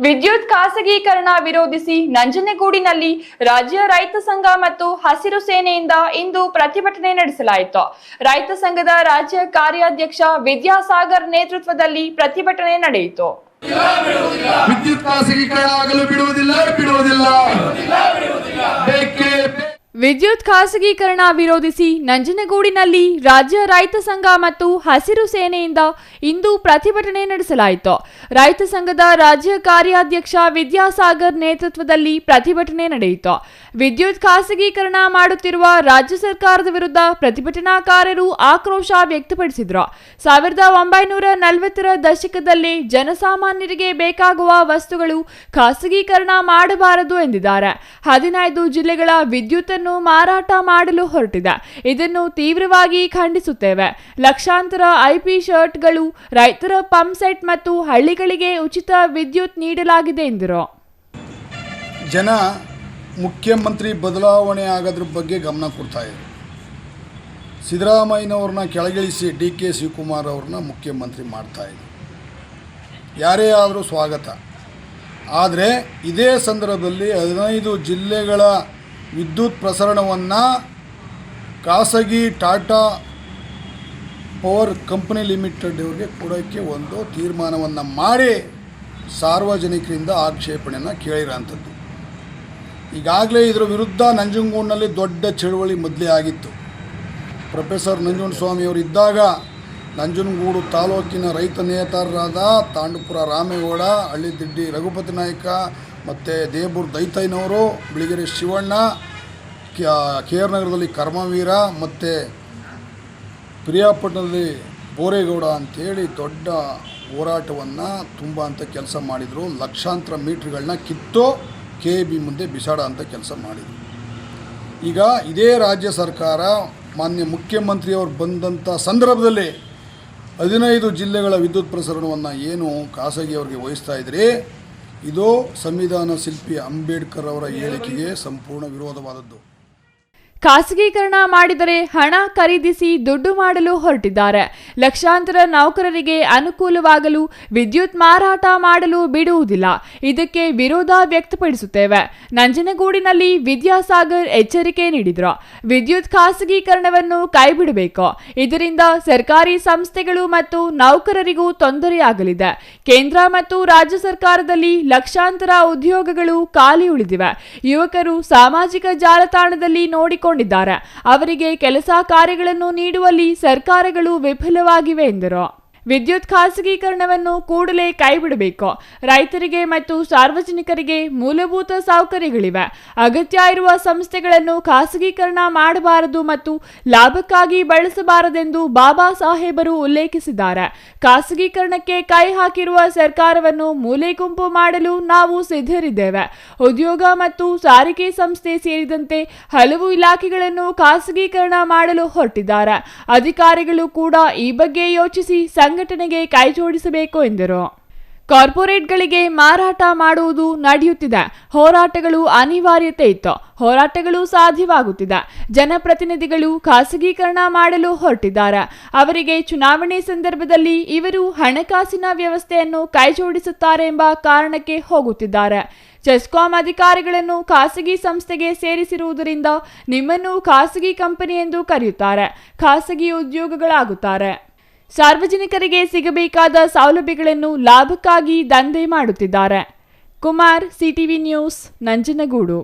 ವಿದ್ಯುತ್ ಖಾಸಗೀಕರಣ ವಿರೋಧಿಸಿ ನಂಜನಗೂಡಿನಲ್ಲಿ ರಾಜ್ಯ ರೈತ ಸಂಘ ಮತ್ತು ಹಸಿರು ಸೇನೆಯಿಂದ ಇಂದು ಪ್ರತಿಭಟನೆ ನಡೆಸಲಾಯಿತು. ರೈತ ಸಂಘದ ರಾಜ್ಯ ಕಾರ್ಯಾಧ್ಯಕ್ಷ ವಿದ್ಯಾಸಾಗರ್ ನೇತೃತ್ವದಲ್ಲಿ ಪ್ರತಿಭಟನೆ ನಡೆಯಿತು. ವಿದ್ಯುತ್ ಖಾಸಗೀಕರಣ ಆಗಲು ಬಿಡುವುದಿಲ್ಲ. ವಿದ್ಯುತ್ ಖಾಸಗೀಕರಣ ವಿರೋಧಿಸಿ ನಂಜನಗೂಡಿನಲ್ಲಿ ರಾಜ್ಯ ರೈತ ಸಂಘ ಮತ್ತು ಹಸಿರು ಸೇನೆಯಿಂದ ಇಂದು ಪ್ರತಿಭಟನೆ ನಡೆಸಲಾಯಿತು. ರೈತ ಸಂಘದ ರಾಜ್ಯ ಕಾರ್ಯಾಧ್ಯಕ್ಷ ವಿದ್ಯಾಸಾಗರ್ ನೇತೃತ್ವದಲ್ಲಿ ಪ್ರತಿಭಟನೆ ನಡೆಯಿತು. ವಿದ್ಯುತ್ ಖಾಸಗೀಕರಣ ಮಾಡುತ್ತಿರುವ ರಾಜ್ಯ ಸರ್ಕಾರದ ವಿರುದ್ಧ ಪ್ರತಿಭಟನಾಕಾರರು ಆಕ್ರೋಶ ವ್ಯಕ್ತಪಡಿಸಿದರು. 1940ರ ದಶಕದಲ್ಲಿ ಜನಸಾಮಾನ್ಯರಿಗೆ ಬೇಕಾಗುವ ವಸ್ತುಗಳು ಖಾಸಗೀಕರಣ ಮಾಡಬಾರದು ಎಂದಿದ್ದಾರೆ. 15 ಜಿಲ್ಲೆಗಳ ವಿದ್ಯುತ್ ಮಾರಾಟ ಮಾಡಲು ಹೊರಟಿದೆ. ಇದನ್ನು ತೀವ್ರವಾಗಿ ಖಂಡಿಸುತ್ತೇವೆ. ಲಕ್ಷಾಂತರ ಐಪಿ ಶರ್ಟ್ಗಳು, ರೈತರ ಪಂಪ್ ಸೆಟ್ ಮತ್ತು ಹಳ್ಳಿಗಳಿಗೆ ಉಚಿತ ವಿದ್ಯುತ್ ನೀಡಲಾಗಿದೆ ಎಂದರು. ಜನ ಮುಖ್ಯಮಂತ್ರಿ ಬದಲಾವಣೆ ಆಗೋದ್ರ ಬಗ್ಗೆ ಗಮನ ಕೊಡ್ತಾ ಇದ್ದಾರೆ. ಸಿದ್ದರಾಮಯ್ಯನವ್ರನ್ನ ಕೆಳಗಿಳಿಸಿ DK ಶಿವಕುಮಾರ್ ಅವ್ರನ್ನ ಮುಖ್ಯಮಂತ್ರಿ ಮಾಡ್ತಾ ಇದ್ದಾರೆ. ಯಾರೇ ಆದರೂ ಸ್ವಾಗತ. ಆದರೆ ಇದೇ ಸಂದರ್ಭದಲ್ಲಿ 15 ಜಿಲ್ಲೆಗಳ ವಿದ್ಯುತ್ ಪ್ರಸರಣವನ್ನು ಖಾಸಗಿ ಟಾಟಾ ಪವರ್ ಕಂಪನಿ ಲಿಮಿಟೆಡ್ ಅವರಿಗೆ ಕೊಡೋಕ್ಕೆ ಒಂದು ತೀರ್ಮಾನವನ್ನು ಮಾಡಿ ಸಾರ್ವಜನಿಕರಿಂದ ಆಕ್ಷೇಪಣೆಯನ್ನು ಕೇಳಿರೋಂಥದ್ದು. ಈಗಾಗಲೇ ಇದರ ವಿರುದ್ಧ ನಂಜನಗೂಡಿನಲ್ಲಿ ದೊಡ್ಡ ಚಳುವಳಿ ಮೊದಲೇ ಆಗಿತ್ತು. ಪ್ರೊಫೆಸರ್ ನಂಜುಂಡಸ್ವಾಮಿಯವರು ಇದ್ದಾಗ ನಂಜನಗೂಡು ತಾಲೂಕಿನ ರೈತ ನೇತಾರರಾದ ತಾಂಡಪುರ ರಾಮೇಗೌಡ, ಹಳ್ಳಿದಿಡ್ಡಿ ರಘುಪತಿ ನಾಯಕ ಮತ್ತು ದೇಬೂರು ದೈತಯ್ಯನವರು, ಬಿಳಿಗೆರೆ ಶಿವಣ್ಣ, KR ನಗರದಲ್ಲಿ ಕರ್ಮವೀರ ಮತ್ತು ಪ್ರಿಯಾಪಟ್ಟಣದಲ್ಲಿ ಬೋರೇಗೌಡ ಅಂಥೇಳಿ ದೊಡ್ಡ ಹೋರಾಟವನ್ನು ತುಂಬ ಅಂತ ಕೆಲಸ ಮಾಡಿದರು. ಲಕ್ಷಾಂತರ ಮೀಟ್ರ್ಗಳನ್ನ ಕಿತ್ತೋ KAB ಮುಂದೆ ಬಿಸಾಡೋ ಅಂಥ ಕೆಲಸ ಮಾಡಿದರು. ಈಗ ಇದೇ ರಾಜ್ಯ ಸರ್ಕಾರ ಮಾನ್ಯ ಮುಖ್ಯಮಂತ್ರಿಯವರು ಬಂದಂಥ ಸಂದರ್ಭದಲ್ಲಿ 15 ಜಿಲ್ಲೆಗಳ ವಿದ್ಯುತ್ ಪ್ರಸರಣವನ್ನು ಏನು ಖಾಸಗಿಯವರಿಗೆ ವಹಿಸ್ತಾ ಇದ್ರಿ, ಇದು ಸಂವಿಧಾನ ಶಿಲ್ಪಿ ಅಂಬೇಡ್ಕರ್ ಅವರ ಹೇಳಿಕೆಗೆ ಸಂಪೂರ್ಣ ವಿರೋಧವಾದದ್ದು. ಖಾಸಗೀಕರಣ ಮಾಡಿದರೆ ಹಣ ಖರೀದಿಸಿ ದುಡ್ಡು ಮಾಡಲು ಹೊರಟಿದ್ದಾರೆ. ಲಕ್ಷಾಂತರ ನೌಕರರಿಗೆ ಅನುಕೂಲವಾಗಲು ವಿದ್ಯುತ್ ಮಾರಾಟ ಮಾಡಲು ಬಿಡುವುದಿಲ್ಲ. ಇದಕ್ಕೆ ವಿರೋಧ ವ್ಯಕ್ತಪಡಿಸುತ್ತೇವೆ. ನಂಜನಗೂಡಿನಲ್ಲಿ ವಿದ್ಯಾಸಾಗರ್ ಎಚ್ಚರಿಕೆ ನೀಡಿದರು. ವಿದ್ಯುತ್ ಖಾಸಗೀಕರಣವನ್ನು ಕೈಬಿಡಬೇಕು. ಇದರಿಂದ ಸರ್ಕಾರಿ ಸಂಸ್ಥೆಗಳು ಮತ್ತು ನೌಕರರಿಗೂ ತೊಂದರೆಯಾಗಲಿದೆ. ಕೇಂದ್ರ ಮತ್ತು ರಾಜ್ಯ ಸರ್ಕಾರದಲ್ಲಿ ಲಕ್ಷಾಂತರ ಉದ್ಯೋಗಗಳು ಖಾಲಿ ಉಳಿದಿವೆ. ಯುವಕರು ಸಾಮಾಜಿಕ ಜಾಲತಾಣದಲ್ಲಿ ನೋಡಿಕೊಂಡು ಅವರಿಗೆ ಕೆಲಸ ಕಾರ್ಯಗಳನ್ನು ನೀಡುವಲ್ಲಿ ಸರ್ಕಾರಗಳು ವಿಫಲವಾಗಿವೆ ಎಂದರು. ವಿದ್ಯುತ್ ಖಾಸಗೀಕರಣವನ್ನು ಕೂಡಲೇ ಕೈಬಿಡಬೇಕು. ರೈತರಿಗೆ ಮತ್ತು ಸಾರ್ವಜನಿಕರಿಗೆ ಮೂಲಭೂತ ಸೌಕರ್ಯಗಳಿವೆ. ಅಗತ್ಯ ಇರುವ ಸಂಸ್ಥೆಗಳನ್ನು ಖಾಸಗೀಕರಣ ಮಾಡಬಾರದು ಮತ್ತು ಲಾಭಕ್ಕಾಗಿ ಬಳಸಬಾರದೆಂದು ಬಾಬಾ ಸಾಹೇಬರು ಉಲ್ಲೇಖಿಸಿದ್ದಾರೆ. ಖಾಸಗೀಕರಣಕ್ಕೆ ಕೈ ಹಾಕಿರುವ ಸರ್ಕಾರವನ್ನು ಮೂಲೆಗುಂಪು ಮಾಡಲು ನಾವು ಸಿದ್ಧರಿದ್ದೇವೆ. ಉದ್ಯೋಗ ಮತ್ತು ಸಾರಿಗೆ ಸಂಸ್ಥೆ ಸೇರಿದಂತೆ ಹಲವು ಇಲಾಖೆಗಳನ್ನು ಖಾಸಗೀಕರಣ ಮಾಡಲು ಹೊರಟಿದ್ದಾರೆ. ಅಧಿಕಾರಿಗಳು ಕೂಡ ಈ ಬಗ್ಗೆ ಯೋಚಿಸಿ ಸಂಘಟನೆಗೆ ಕೈಜೋಡಿಸಬೇಕು ಎಂದರು. ಕಾರ್ಪೊರೇಟ್ಗಳಿಗೆ ಮಾರಾಟ ಮಾಡುವುದು ನಡೆಯುತ್ತಿದೆ. ಹೋರಾಟಗಳು ಅನಿವಾರ್ಯತೆ ಇತ್ತು. ಹೋರಾಟಗಳು ಸಾಧ್ಯವಾಗುತ್ತಿದೆ. ಜನಪ್ರತಿನಿಧಿಗಳು ಖಾಸಗೀಕರಣ ಮಾಡಲು ಹೊರಟಿದ್ದಾರೆ. ಅವರಿಗೆ ಚುನಾವಣೆ ಸಂದರ್ಭದಲ್ಲಿ ಇವರು ಹಣಕಾಸಿನ ವ್ಯವಸ್ಥೆಯನ್ನು ಕೈಜೋಡಿಸುತ್ತಾರೆ ಎಂಬ ಕಾರಣಕ್ಕೆ ಹೋಗುತ್ತಿದ್ದಾರೆ. ಚೆಸ್ಕಾಂ ಅಧಿಕಾರಿಗಳನ್ನು ಖಾಸಗಿ ಸಂಸ್ಥೆಗೆ ಸೇರಿಸಿರುವುದರಿಂದ ನಿಮ್ಮನ್ನು ಖಾಸಗಿ ಕಂಪನಿ ಎಂದು ಕರೆಯುತ್ತಾರೆ. ಖಾಸಗಿ ಉದ್ಯೋಗಗಳಾಗುತ್ತಾರೆ. ಸಾರ್ವಜನಿಕರಿಗೆ ಸಿಗಬೇಕಾದ ಸೌಲಭ್ಯಗಳನ್ನು ಲಾಭಕ್ಕಾಗಿ ದಂಧೆ ಮಾಡುತ್ತಿದ್ದಾರೆ. Kumar, CTV news, Nanjangud.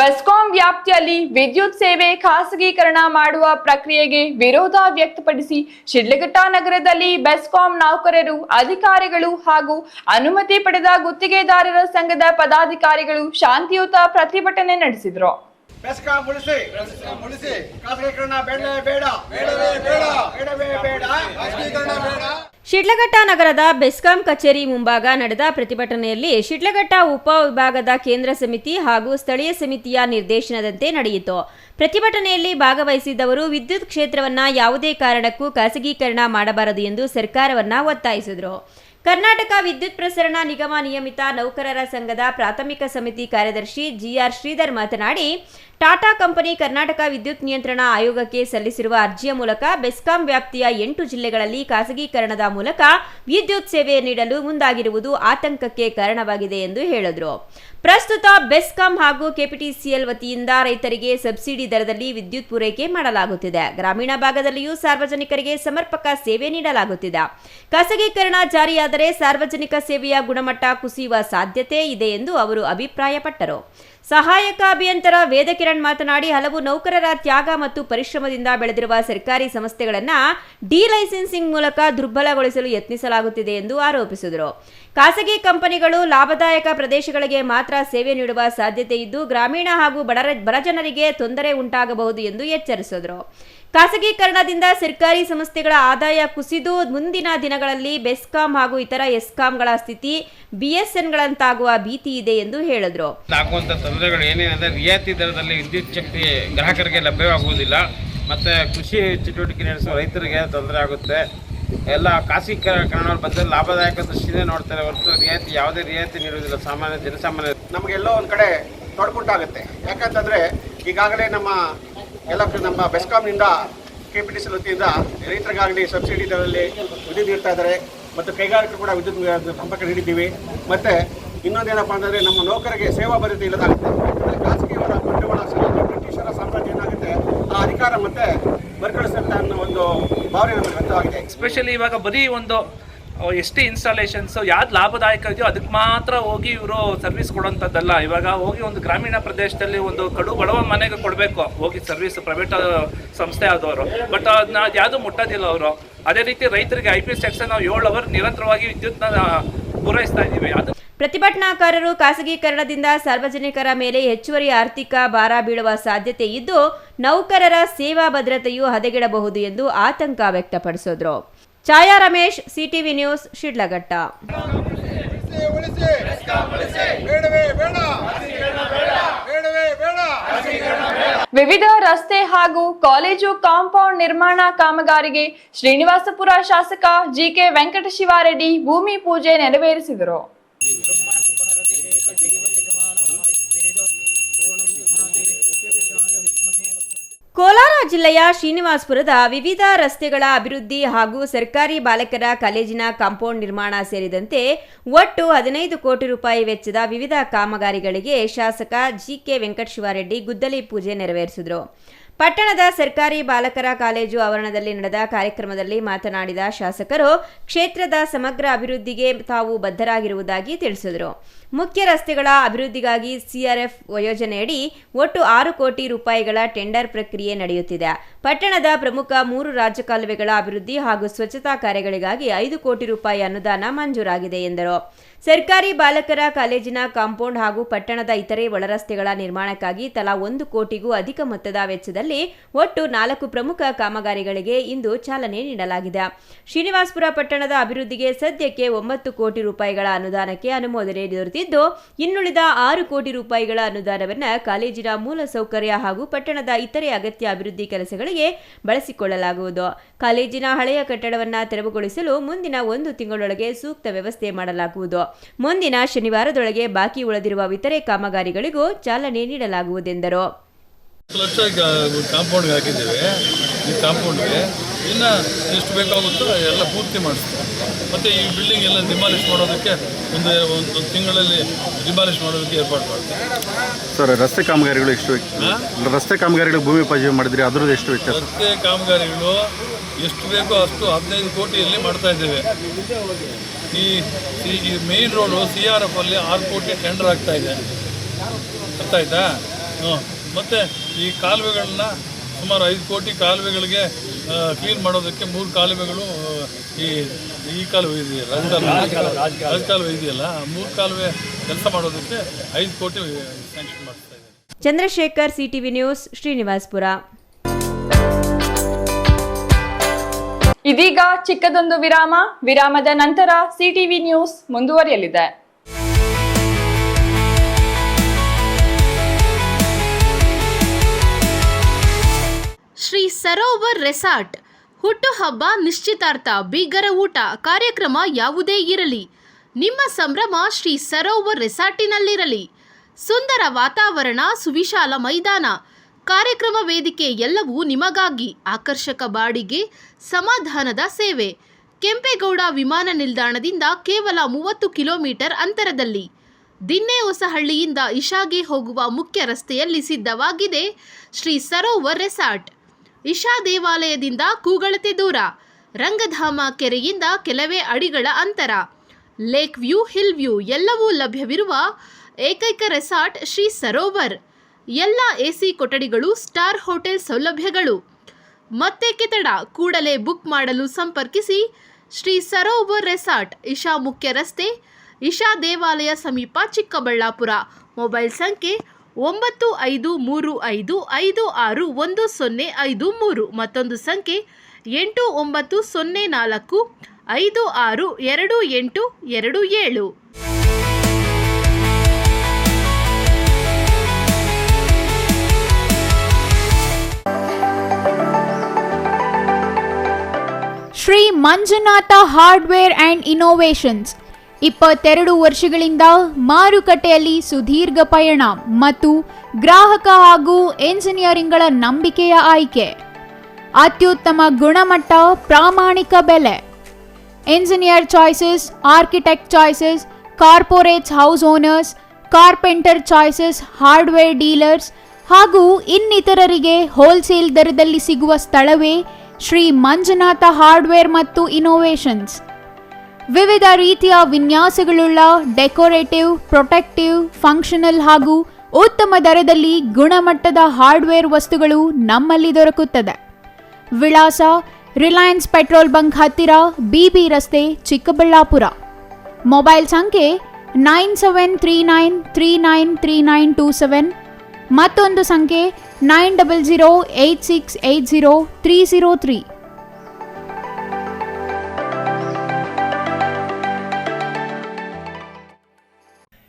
ಬೆಸ್ಕಾಂ ವ್ಯಾಪ್ತಿಯಲ್ಲಿ ವಿದ್ಯುತ್ ಸೇವೆ ಖಾಸಗೀಕರಣ ಮಾಡುವ ಪ್ರಕ್ರಿಯೆಗೆ ವಿರೋಧ ವ್ಯಕ್ತಪಡಿಸಿ ಶಿಡ್ಲಘಟ್ಟ ನಗರದಲ್ಲಿ ಬೆಸ್ಕಾಂ ನೌಕರರು, ಅಧಿಕಾರಿಗಳು ಹಾಗೂ ಅನುಮತಿ ಪಡೆದ ಗುತ್ತಿಗೆದಾರರ ಸಂಘದ ಪದಾಧಿಕಾರಿಗಳು ಶಾಂತಿಯುತ ಪ್ರತಿಭಟನೆ ನಡೆಸಿದರು. ಬೆಸ್ಕಾಂ ಉಳಿಸಿ, ಖಾಸಗೀಕರಣ ಬೇಡವೇ ಬೇಡ, ಬೇಡವೇ ಬೇಡ, ಖಾಸಗೀಕರಣ ಬೇಡ. ಶಿಡ್ಲಘಟ್ಟ ನಗರದ ಬೆಸ್ಕಾಂ ಕಚೇರಿ ಮುಂಭಾಗ ನಡೆದ ಪ್ರತಿಭಟನೆಯಲ್ಲಿ ಶಿಡ್ಲಘಟ್ಟ ಉಪವಿಭಾಗದ ಕೇಂದ್ರ ಸಮಿತಿ ಹಾಗೂ ಸ್ಥಳೀಯ ಸಮಿತಿಯ ನಿರ್ದೇಶನದಂತೆ ನಡೆಯಿತು. ಪ್ರತಿಭಟನೆಯಲ್ಲಿ ಭಾಗವಹಿಸಿದ್ದವರು ವಿದ್ಯುತ್ ಕ್ಷೇತ್ರವನ್ನ ಯಾವುದೇ ಕಾರಣಕ್ಕೂ ಖಾಸಗೀಕರಣ ಮಾಡಬಾರದು ಎಂದು ಸರ್ಕಾರವನ್ನ ಒತ್ತಾಯಿಸಿದರು. ಕರ್ನಾಟಕ ವಿದ್ಯುತ್ ಪ್ರಸರಣ ನಿಗಮ ನಿಯಮಿತ ನೌಕರರ ಸಂಘದ ಪ್ರಾಥಮಿಕ ಸಮಿತಿ ಕಾರ್ಯದರ್ಶಿ GR ಶ್ರೀಧರ್ ಮಾತನಾಡಿ, ಟಾಟಾ ಕಂಪನಿ ಕರ್ನಾಟಕ ವಿದ್ಯುತ್ ನಿಯಂತ್ರಣ ಆಯೋಗಕ್ಕೆ ಸಲ್ಲಿಸಿರುವ ಅರ್ಜಿಯ ಮೂಲಕ ಬೆಸ್ಕಾಂ ವ್ಯಾಪ್ತಿಯ 8 ಜಿಲ್ಲೆಗಳಲ್ಲಿ ಖಾಸಗೀಕರಣದ ಮೂಲಕ ವಿದ್ಯುತ್ ಸೇವೆ ನೀಡಲು ಮುಂದಾಗಿರುವುದು ಆತಂಕಕ್ಕೆ ಕಾರಣವಾಗಿದೆ ಎಂದು ಹೇಳಿದರು. ಪ್ರಸ್ತುತ ಬೆಸ್ಕಾಂ ಹಾಗೂ KPTCL ವತಿಯಿಂದ ರೈತರಿಗೆ ಸಬ್ಸಿಡಿ ದರದಲ್ಲಿ ವಿದ್ಯುತ್ ಪೂರೈಕೆ ಮಾಡಲಾಗುತ್ತಿದೆ. ಗ್ರಾಮೀಣ ಭಾಗದಲ್ಲಿಯೂ ಸಾರ್ವಜನಿಕರಿಗೆ ಸಮರ್ಪಕ ಸೇವೆ ನೀಡಲಾಗುತ್ತಿದೆ. ಖಾಸಗೀಕರಣ ಜಾರಿಯಾದರೆ ಸಾರ್ವಜನಿಕ ಸೇವೆಯ ಗುಣಮಟ್ಟ ಕುಸಿಯುವ ಸಾಧ್ಯತೆ ಇದೆ ಎಂದು ಅವರು ಅಭಿಪ್ರಾಯಪಟ್ಟರು. ಸಹಾಯಕ ಅಭಿಯಂತರ ವೇದಕಿರಣ್ ಮಾತನಾಡಿ, ಹಲವು ನೌಕರರ ತ್ಯಾಗ ಮತ್ತು ಪರಿಶ್ರಮದಿಂದ ಬೆಳೆದಿರುವ ಸರ್ಕಾರಿ ಸಂಸ್ಥೆಗಳನ್ನು ಡಿಲೈಸೆನ್ಸಿಂಗ್ ಮೂಲಕ ದುರ್ಬಲಗೊಳಿಸಲು ಯತ್ನಿಸಲಾಗುತ್ತಿದೆ ಎಂದು ಆರೋಪಿಸಿದರು. ಖಾಸಗಿ ಕಂಪನಿಗಳು ಲಾಭದಾಯಕ ಪ್ರದೇಶಗಳಿಗೆ ಮಾತ್ರ ಸೇವೆ ನೀಡುವ ಸಾಧ್ಯತೆ ಇದ್ದು ಗ್ರಾಮೀಣ ಹಾಗೂ ಬಡಜನರಿಗೆ ತೊಂದರೆ ಉಂಟಾಗಬಹುದು ಎಂದು ಎಚ್ಚರಿಸಿದರು. ಖಾಸಗೀಕರಣದಿಂದ ಸರ್ಕಾರಿ ಸಂಸ್ಥೆಗಳ ಆದಾಯ ಕುಸಿದು ಮುಂದಿನ ದಿನಗಳಲ್ಲಿ ಬೆಸ್ಕಾಂ ಹಾಗೂ ಇತರ ಎಸ್ಕಾಂಗಳ ಸ್ಥಿತಿ BSNಗಳಂತಾಗುವ ಭೀತಿ ಇದೆ ಎಂದು ಹೇಳಿದರು. ಆಗುವಂಥ ತೊಂದರೆಗಳು ಏನೇನೆಂದರೆ ರಿಯಾಯಿತಿ ದರದಲ್ಲಿ ವಿದ್ಯುತ್ ಶಕ್ತಿ ಗ್ರಾಹಕರಿಗೆ ಲಭ್ಯವಾಗುವುದಿಲ್ಲ, ಮತ್ತು ಕೃಷಿ ಚಟುವಟಿಕೆ ನಡೆಸುವ ರೈತರಿಗೆ ತೊಂದರೆ ಆಗುತ್ತೆ. ಎಲ್ಲ ಖಾಸಗೀಕರಣಗಳು ಬಂದರೆ ಲಾಭದಾಯಕ ದೃಷ್ಟಿನೇ ನೋಡ್ತಾರೆ ಹೊರತು ಯಾವುದೇ ರಿಯಾಯಿತಿ ನೀಡುವುದಿಲ್ಲ ಜನಸಾಮಾನ್ಯ. ನಮಗೆಲ್ಲೋ ಒಂದು ಕಡೆ ತೊಡಕುಂಟಾಗುತ್ತೆ. ಯಾಕಂತಂದರೆ ಈಗಾಗಲೇ ನಮ್ಮ ಬೆಸ್ಕಾಂನಿಂದ KPTCL ವತಿಯಿಂದ ರೈತರಿಗಾಗಲಿ ಸಬ್ಸಿಡಿ ದರದಲ್ಲಿ ವಿದ್ಯುತ್ ನೀಡ್ತಾ ಇದ್ದಾರೆ ಮತ್ತು ಕೈಗಾರಿಕೆ ಕೂಡ ವಿದ್ಯುತ್ ಸಂಪರ್ಕ ನೀಡಿದ್ದೀವಿ. ಮತ್ತು ಇನ್ನೊಂದೇನಪ್ಪ ಅಂದರೆ ನಮ್ಮ ನೌಕರಿಗೆ ಸೇವಾ ಭದ್ರತೆ ಇಲ್ಲದಾಗುತ್ತೆ. ಖಾಸಗಿಯವರ ಬಂಡವಾಳ ಬ್ರಿಟಿಷರ ಸಾಮ್ರಾಜ್ಯ ಏನಾಗುತ್ತೆ ಆ ಅಧಿಕಾರ ಮತ್ತೆ ಮರುಕಳಿಸುತ್ತೆ ಅನ್ನೋ ಒಂದು ಭಾವನೆ ನಮಗೆ ವ್ಯಕ್ತವಾಗಿದೆ. ಎಸ್ಪೆಷಲಿ ಇವಾಗ ಬರೀ ಒಂದು ಎಷ್ಟು ಇನ್ಸ್ಟಾಲೇಷನ್ಸ್ ಯಾವ್ದು ಲಾಭದಾಯಕ ಇದೆಯೋ ಅದಕ್ಕೆ ಮಾತ್ರ ಹೋಗಿ ಇವರು ಸರ್ವಿಸ್ ಕೊಡೋಂಥದ್ದಲ್ಲ. ಇವಾಗ ಹೋಗಿ ಒಂದು ಗ್ರಾಮೀಣ ಪ್ರದೇಶದಲ್ಲಿ ಒಂದು ಕಡು ಬಡವ ಮನೆಗೆ ಕೊಡಬೇಕು ಹೋಗಿ ಸರ್ವಿಸ್ ಪ್ರೈವೇಟ್ ಸಂಸ್ಥೆ ಆದವರು, ಬಟ್ ಅದನ್ನ ಯಾವುದು ಮುಟ್ಟೋದಿಲ್ಲ ಅವರು. ಅದೇ ರೀತಿ ರೈತರಿಗೆ IPS ಟ್ಯಾಕ್ಸ್ ನಾವು 7 ಅವರ್ ನಿರಂತರವಾಗಿ ವಿದ್ಯುತ್ನ ಪೂರೈಸ್ತಾ ಇದ್ದೀವಿ. ಅದು ಪ್ರತಿಭಟನಾಕಾರರು ಖಾಸಗೀಕರಣದಿಂದ ಸಾರ್ವಜನಿಕರ ಮೇಲೆ ಹೆಚ್ಚುವರಿ ಆರ್ಥಿಕ ಭಾರ ಬೀಳುವ ಸಾಧ್ಯತೆ ಇದ್ದು ನೌಕರರ ಸೇವಾ ಭದ್ರತೆಯು ಹದಗೆಡಬಹುದು ಎಂದು ಆತಂಕ ವ್ಯಕ್ತಪಡಿಸಿದರು. ಛಾಯಾ ರಮೇಶ್, ಸಿಟಿವಿ ನ್ಯೂಸ್, ಶಿಡ್ಲಘಟ್ಟ. ವಿವಿಧ ರಸ್ತೆ ಹಾಗೂ ಕಾಲೇಜು ಕಾಂಪೌಂಡ್ ನಿರ್ಮಾಣ ಕಾಮಗಾರಿಗೆ ಶ್ರೀನಿವಾಸಪುರ ಶಾಸಕ ಜಿಕೆ ವೆಂಕಟಶಿವಾರೆಡ್ಡಿ ಭೂಮಿ ಪೂಜೆ ನೆರವೇರಿಸಿದರು. ಕೋಲಾರ ಜಿಲ್ಲೆಯ ಶ್ರೀನಿವಾಸಪುರದ ವಿವಿಧ ರಸ್ತೆಗಳ ಅಭಿವೃದ್ಧಿ ಹಾಗೂ ಸರ್ಕಾರಿ ಬಾಲಕರ ಕಾಲೇಜಿನ ಕಾಂಪೌಂಡ್ ನಿರ್ಮಾಣ ಸೇರಿದಂತೆ ಒಟ್ಟು 15 ಕೋಟಿ ರೂಪಾಯಿ ವೆಚ್ಚದ ವಿವಿಧ ಕಾಮಗಾರಿಗಳಿಗೆ ಶಾಸಕ ಜಿಕೆ ವೆಂಕಟಶಿವಾರೆಡ್ಡಿ ಗುದ್ದಲಿ ಪೂಜೆ ನೆರವೇರಿಸಿದರು. ಪಟ್ಟಣದ ಸರ್ಕಾರಿ ಬಾಲಕರ ಕಾಲೇಜು ಆವರಣದಲ್ಲಿ ನಡೆದ ಕಾರ್ಯಕ್ರಮದಲ್ಲಿ ಮಾತನಾಡಿದ ಶಾಸಕರು ಕ್ಷೇತ್ರದ ಸಮಗ್ರ ಅಭಿವೃದ್ಧಿಗೆ ತಾವು ಬದ್ಧರಾಗಿರುವುದಾಗಿ ತಿಳಿಸಿದರು. ಮುಖ್ಯ ರಸ್ತೆಗಳ ಅಭಿವೃದ್ಧಿಗಾಗಿ ಸಿಆರ್ಎಫ್ ಯೋಜನೆಯಡಿ ಒಟ್ಟು 6 ಕೋಟಿ ರೂಪಾಯಿಗಳ ಟೆಂಡರ್ ಪ್ರಕ್ರಿಯೆ ನಡೆಯುತ್ತಿದೆ. ಪಟ್ಟಣದ ಪ್ರಮುಖ 3 ರಾಜಕಾಲುವೆಗಳ ಅಭಿವೃದ್ಧಿ ಹಾಗೂ ಸ್ವಚ್ಛತಾ ಕಾರ್ಯಗಳಿಗಾಗಿ 5 ಕೋಟಿ ರೂಪಾಯಿ ಅನುದಾನ ಮಂಜೂರಾಗಿದೆ ಎಂದರು. ಸರ್ಕಾರಿ ಬಾಲಕರ ಕಾಲೇಜಿನ ಕಾಂಪೌಂಡ್ ಹಾಗೂ ಪಟ್ಟಣದ ಇತರೆ ಒಳರಸ್ತೆಗಳ ನಿರ್ಮಾಣಕ್ಕಾಗಿ ತಲಾ 1 ಕೋಟಿಗೂ ಅಧಿಕ ಮೊತ್ತದ ವೆಚ್ಚದಲ್ಲಿ ಒಟ್ಟು 4 ಪ್ರಮುಖ ಕಾಮಗಾರಿಗಳಿಗೆ ಇಂದು ಚಾಲನೆ ನೀಡಲಾಗಿದೆ. ಶ್ರೀನಿವಾಸಪುರ ಪಟ್ಟಣದ ಅಭಿವೃದ್ಧಿಗೆ ಸದ್ಯಕ್ಕೆ 9 ಕೋಟಿ ರೂಪಾಯಿಗಳ ಅನುದಾನಕ್ಕೆ ಅನುಮೋದನೆ ದೊರೆತಿದ್ದು ಇನ್ನುಳಿದ 6 ಕೋಟಿ ರೂಪಾಯಿಗಳ ಅನುದಾನವನ್ನು ಕಾಲೇಜಿನ ಮೂಲ ಸೌಕರ್ಯ ಹಾಗೂ ಪಟ್ಟಣದ ಇತರೆ ಅಗತ್ಯ ಅಭಿವೃದ್ಧಿ ಕೆಲಸಗಳಿಗೆ ಬಳಸಿಕೊಳ್ಳಲಾಗುವುದು. ಕಾಲೇಜಿನ ಹಳೆಯ ಕಟ್ಟಡವನ್ನು ತೆರವುಗೊಳಿಸಲು ಮುಂದಿನ 1 ತಿಂಗಳೊಳಗೆ ಸೂಕ್ತ ವ್ಯವಸ್ಥೆ ಮಾಡಲಾಗುವುದು. ಮುಂದಿನ ಶನಿವಾರದೊಳಗೆ ಬಾಕಿ ಉಳಿದಿರುವ ಇತರೆ ಕಾಮಗಾರಿಗಳಿಗೂ ಚಾಲನೆ ನೀಡಲಾಗುವುದೆಂದರು. ಕಾಂಪೌಂಡ್ಗೆ ಹಾಕಿದ್ದೇವೆ. ಈ ಕಾಂಪೌಂಡ್ಗೆ ಇನ್ನು ಎಷ್ಟು ಬೇಕಾಗುತ್ತೋ ಎಲ್ಲ ಪೂರ್ತಿ ಮಾಡಿಸ್ತೀವಿ. ಮತ್ತು ಈ ಬಿಲ್ಡಿಂಗ್ ಎಲ್ಲ ಡಿಮಾಲಿಷ್ ಮಾಡೋದಕ್ಕೆ ಒಂದು ತಿಂಗಳಲ್ಲಿ ಡಿಮಾಲಿಷ್ ಮಾಡೋದಕ್ಕೆ ಏರ್ಪಾಡು ಮಾಡ್ತೀವಿ. ಸರ್, ರಸ್ತೆ ಕಾಮಗಾರಿಗಳು ಎಷ್ಟು ರಸ್ತೆ ಕಾಮಗಾರಿಗಳು ಭೂಮಿ ಪೂಜೆ ಮಾಡಿದ್ರಿ, ಅದ್ರದ್ದು ಎಷ್ಟು ವೆಚ್ಚ? ರಸ್ತೆ ಕಾಮಗಾರಿಗಳು ಎಷ್ಟು ಬೇಕೋ ಅಷ್ಟು 15 ಕೋಟಿಯಲ್ಲಿ ಮಾಡ್ತಾ ಇದ್ದೇವೆ. ಈ ಮೇನ್ ರೋಡು CRF ಅಲ್ಲಿ 6 ಕೋಟಿ ಟೆಂಡರ್ ಆಗ್ತಾ ಇದೆ. ಅರ್ಥ ಆಯ್ತಾ? ಮತ್ತು ಈ ಕಾಲುವೆಗಳನ್ನ ಸುಮಾರು 5 ಕೋಟಿ ಕಾಲುವೆಗಳಿಗೆ ಕ್ಲೀನ್ ಮಾಡೋದಕ್ಕೆ 3 ಕಾಲುವೆಗಳು ಈ ಕಾಲುವೆ ಇದೆಯಲ್ಲ, ರಾಜಕಾಲುವೆ ಇದೆಯಲ್ಲ, 3 ಕಾಲುವೆ ಕೆಲಸ ಮಾಡೋದಕ್ಕೆ 5 ಕೋಟಿ ಸ್ಯಾಂಕ್ಷನ್ ಮಾಡ್ತಾ ಇದೆ. Chandrashekar, CTV news, Srinivasapura. ಇದೀಗ ಚಿಕ್ಕದೊಂದು ವಿರಾಮ. ವಿರಾಮದ ನಂತರ ಸಿಟಿವಿ ನ್ಯೂಸ್ ಮುಂದುವರಿಯಲಿದೆ. ಶ್ರೀ ಸರೋವರ್ ರೆಸಾರ್ಟ್ ಹುಟ್ಟುಹಬ್ಬ, ನಿಶ್ಚಿತಾರ್ಥ, ಬೀಗರ ಊಟ, ಕಾರ್ಯಕ್ರಮ ಯಾವುದೇ ಇರಲಿ, ನಿಮ್ಮ ಸಂಭ್ರಮ ಶ್ರೀ ಸರೋವರ್ ರೆಸಾರ್ಟಿನಲ್ಲಿರಲಿ. ಸುಂದರ ವಾತಾವರಣ, ಸುವಿಶಾಲ ಮೈದಾನ, ಕಾರ್ಯಕ್ರಮ ವೇದಿಕೆ ಎಲ್ಲವೂ ನಿಮಗಾಗಿ. ಆಕರ್ಷಕ ಬಾಡಿಗೆ, ಸಮಾಧಾನದ ಸೇವೆ. ಕೆಂಪೇಗೌಡ ವಿಮಾನ ನಿಲ್ದಾಣದಿಂದ ಕೇವಲ 30 ಕಿಲೋಮೀಟರ್ ಅಂತರದಲ್ಲಿ. ದಿನ್ನೆ ಹೊಸಹಳ್ಳಿಯಿಂದ ಇಶಾಗೆ ಹೋಗುವ ಮುಖ್ಯ ರಸ್ತೆಯಲ್ಲಿ ಸಿದ್ಧವಾಗಿದೆ ಶ್ರೀ ಸರೋವರ್ ರೆಸಾರ್ಟ್. ಇಶಾ ದೇವಾಲಯದಿಂದ ಕೂಗಳತೆ ದೂರ, ರಂಗಧಾಮ ಕೆರೆಯಿಂದ ಕೆಲವೇ ಅಡಿಗಳ ಅಂತರ, ಲೇಕ್ ವ್ಯೂ, ಹಿಲ್ ವ್ಯೂ ಎಲ್ಲವೂ ಲಭ್ಯವಿರುವ ಏಕೈಕ ರೆಸಾರ್ಟ್ ಶ್ರೀ ಸರೋವರ್. ಎಲ್ಲ AC ಕೊಠಡಿಗಳು, ಸ್ಟಾರ್ ಹೋಟೆಲ್ ಸೌಲಭ್ಯಗಳು. ಮತ್ತೆ ಕೆತಡ, ಕೂಡಲೇ ಬುಕ್ ಮಾಡಲು ಸಂಪರ್ಕಿಸಿ. ಶ್ರೀ ಸರೋವರ್ ರೆಸಾರ್ಟ್, ಇಶಾ ಮುಖ್ಯ ರಸ್ತೆ, ಇಶಾ ದೇವಾಲಯ ಸಮೀಪ, ಚಿಕ್ಕಬಳ್ಳಾಪುರ. ಮೊಬೈಲ್ ಸಂಖ್ಯೆ 9535561053. ಮತ್ತೊಂದು ಸಂಖ್ಯೆ 8904562827. Shri Manjunatha hardware and innovations 22 ವರ್ಷಗಳಿಂದ ಮಾರುಕಟ್ಟೆಯಲ್ಲಿ ಸುದೀರ್ಘ ಪಯಣ ಮತ್ತು ಗ್ರಾಹಕ ಹಾಗೂ ಎಂಜಿನಿಯರಿಂಗ್ಗಳ ನಂಬಿಕೆಯ ಆಯ್ಕೆ. ಅತ್ಯುತ್ತಮ ಗುಣಮಟ್ಟ, ಪ್ರಾಮಾಣಿಕ ಬೆಲೆ. Engineer choices, architect choices, corporates, house owners, carpenter choices, hardware dealers ಹಾಗೂ ಇನ್ನಿತರರಿಗೆ ಹೋಲ್ಸೇಲ್ ದರದಲ್ಲಿ ಸಿಗುವ ಸ್ಥಳವೇ ಶ್ರೀ ಮಂಜುನಾಥ ಹಾರ್ಡ್ವೇರ್ ಮತ್ತು ಇನ್ನೋವೇಷನ್ಸ್. ವಿವಿಧ ರೀತಿಯ ವಿನ್ಯಾಸಗಳುಳ್ಳ ಡೆಕೋರೇಟಿವ್, ಪ್ರೊಟೆಕ್ಟಿವ್, ಫಂಕ್ಷನಲ್ ಹಾಗೂ ಉತ್ತಮ ದರದಲ್ಲಿ ಗುಣಮಟ್ಟದ ಹಾರ್ಡ್ವೇರ್ ವಸ್ತುಗಳು ನಮ್ಮಲ್ಲಿ ದೊರಕುತ್ತದೆ. ವಿಳಾಸ: ರಿಲಯನ್ಸ್ ಪೆಟ್ರೋಲ್ ಬಂಕ್ ಹತ್ತಿರ, BB ರಸ್ತೆ, ಚಿಕ್ಕಬಳ್ಳಾಪುರ. ಮೊಬೈಲ್ ಸಂಖ್ಯೆ 9739393927 ಮತ್ತೊಂದು ಸಂಖ್ಯೆ 9008680303.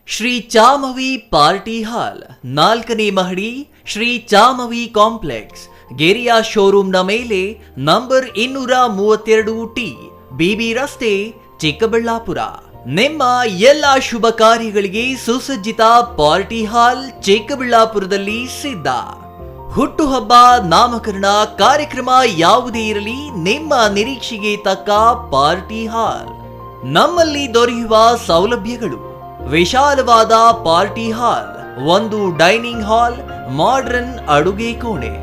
ಶ್ರೀ ಚಾಮವಿ ಪಾರ್ಟಿ ಹಾಲ್ 4ನೇ ಮಹಡಿ, ಶ್ರೀ ಚಾಮವಿ ಕಾಂಪ್ಲೆಕ್ಸ್, ಗೆರಿಯಾ ಶೋರೂಮ್ನ ಮೇಲೆ, ನಂಬರ್ 232T, ಬಿಬಿ ರಸ್ತೆ, ಚಿಕ್ಕಬಳ್ಳಾಪುರ. ನಿಮ್ಮ ಎಲ್ಲ ಶುಭ ಕಾರ್ಯಗಳಿಗೆ ಸುಸಜ್ಜಿತ ಪಾರ್ಟಿ ಹಾಲ್ ಚಿಕ್ಕಬಳ್ಳಾಪುರದಲ್ಲಿ ಸಿದ್ಧ. ಹುಟ್ಟುಹಬ್ಬ, ನಾಮಕರಣ, ಕಾರ್ಯಕ್ರಮ ಯಾವುದೇ ಇರಲಿ, ನಿಮ್ಮ ನಿರೀಕ್ಷೆಗೆ ತಕ್ಕ ಪಾರ್ಟಿ ಹಾಲ್. ನಮ್ಮಲ್ಲಿ ದೊರೆಯುವ ಸೌಲಭ್ಯಗಳು: ವಿಶಾಲವಾದ ಪಾರ್ಟಿ ಹಾಲ್, ಒಂದು ಡೈನಿಂಗ್ ಹಾಲ್, ಮಾಡರ್ನ್ ಅಡುಗೆ ಕೋಣೆ,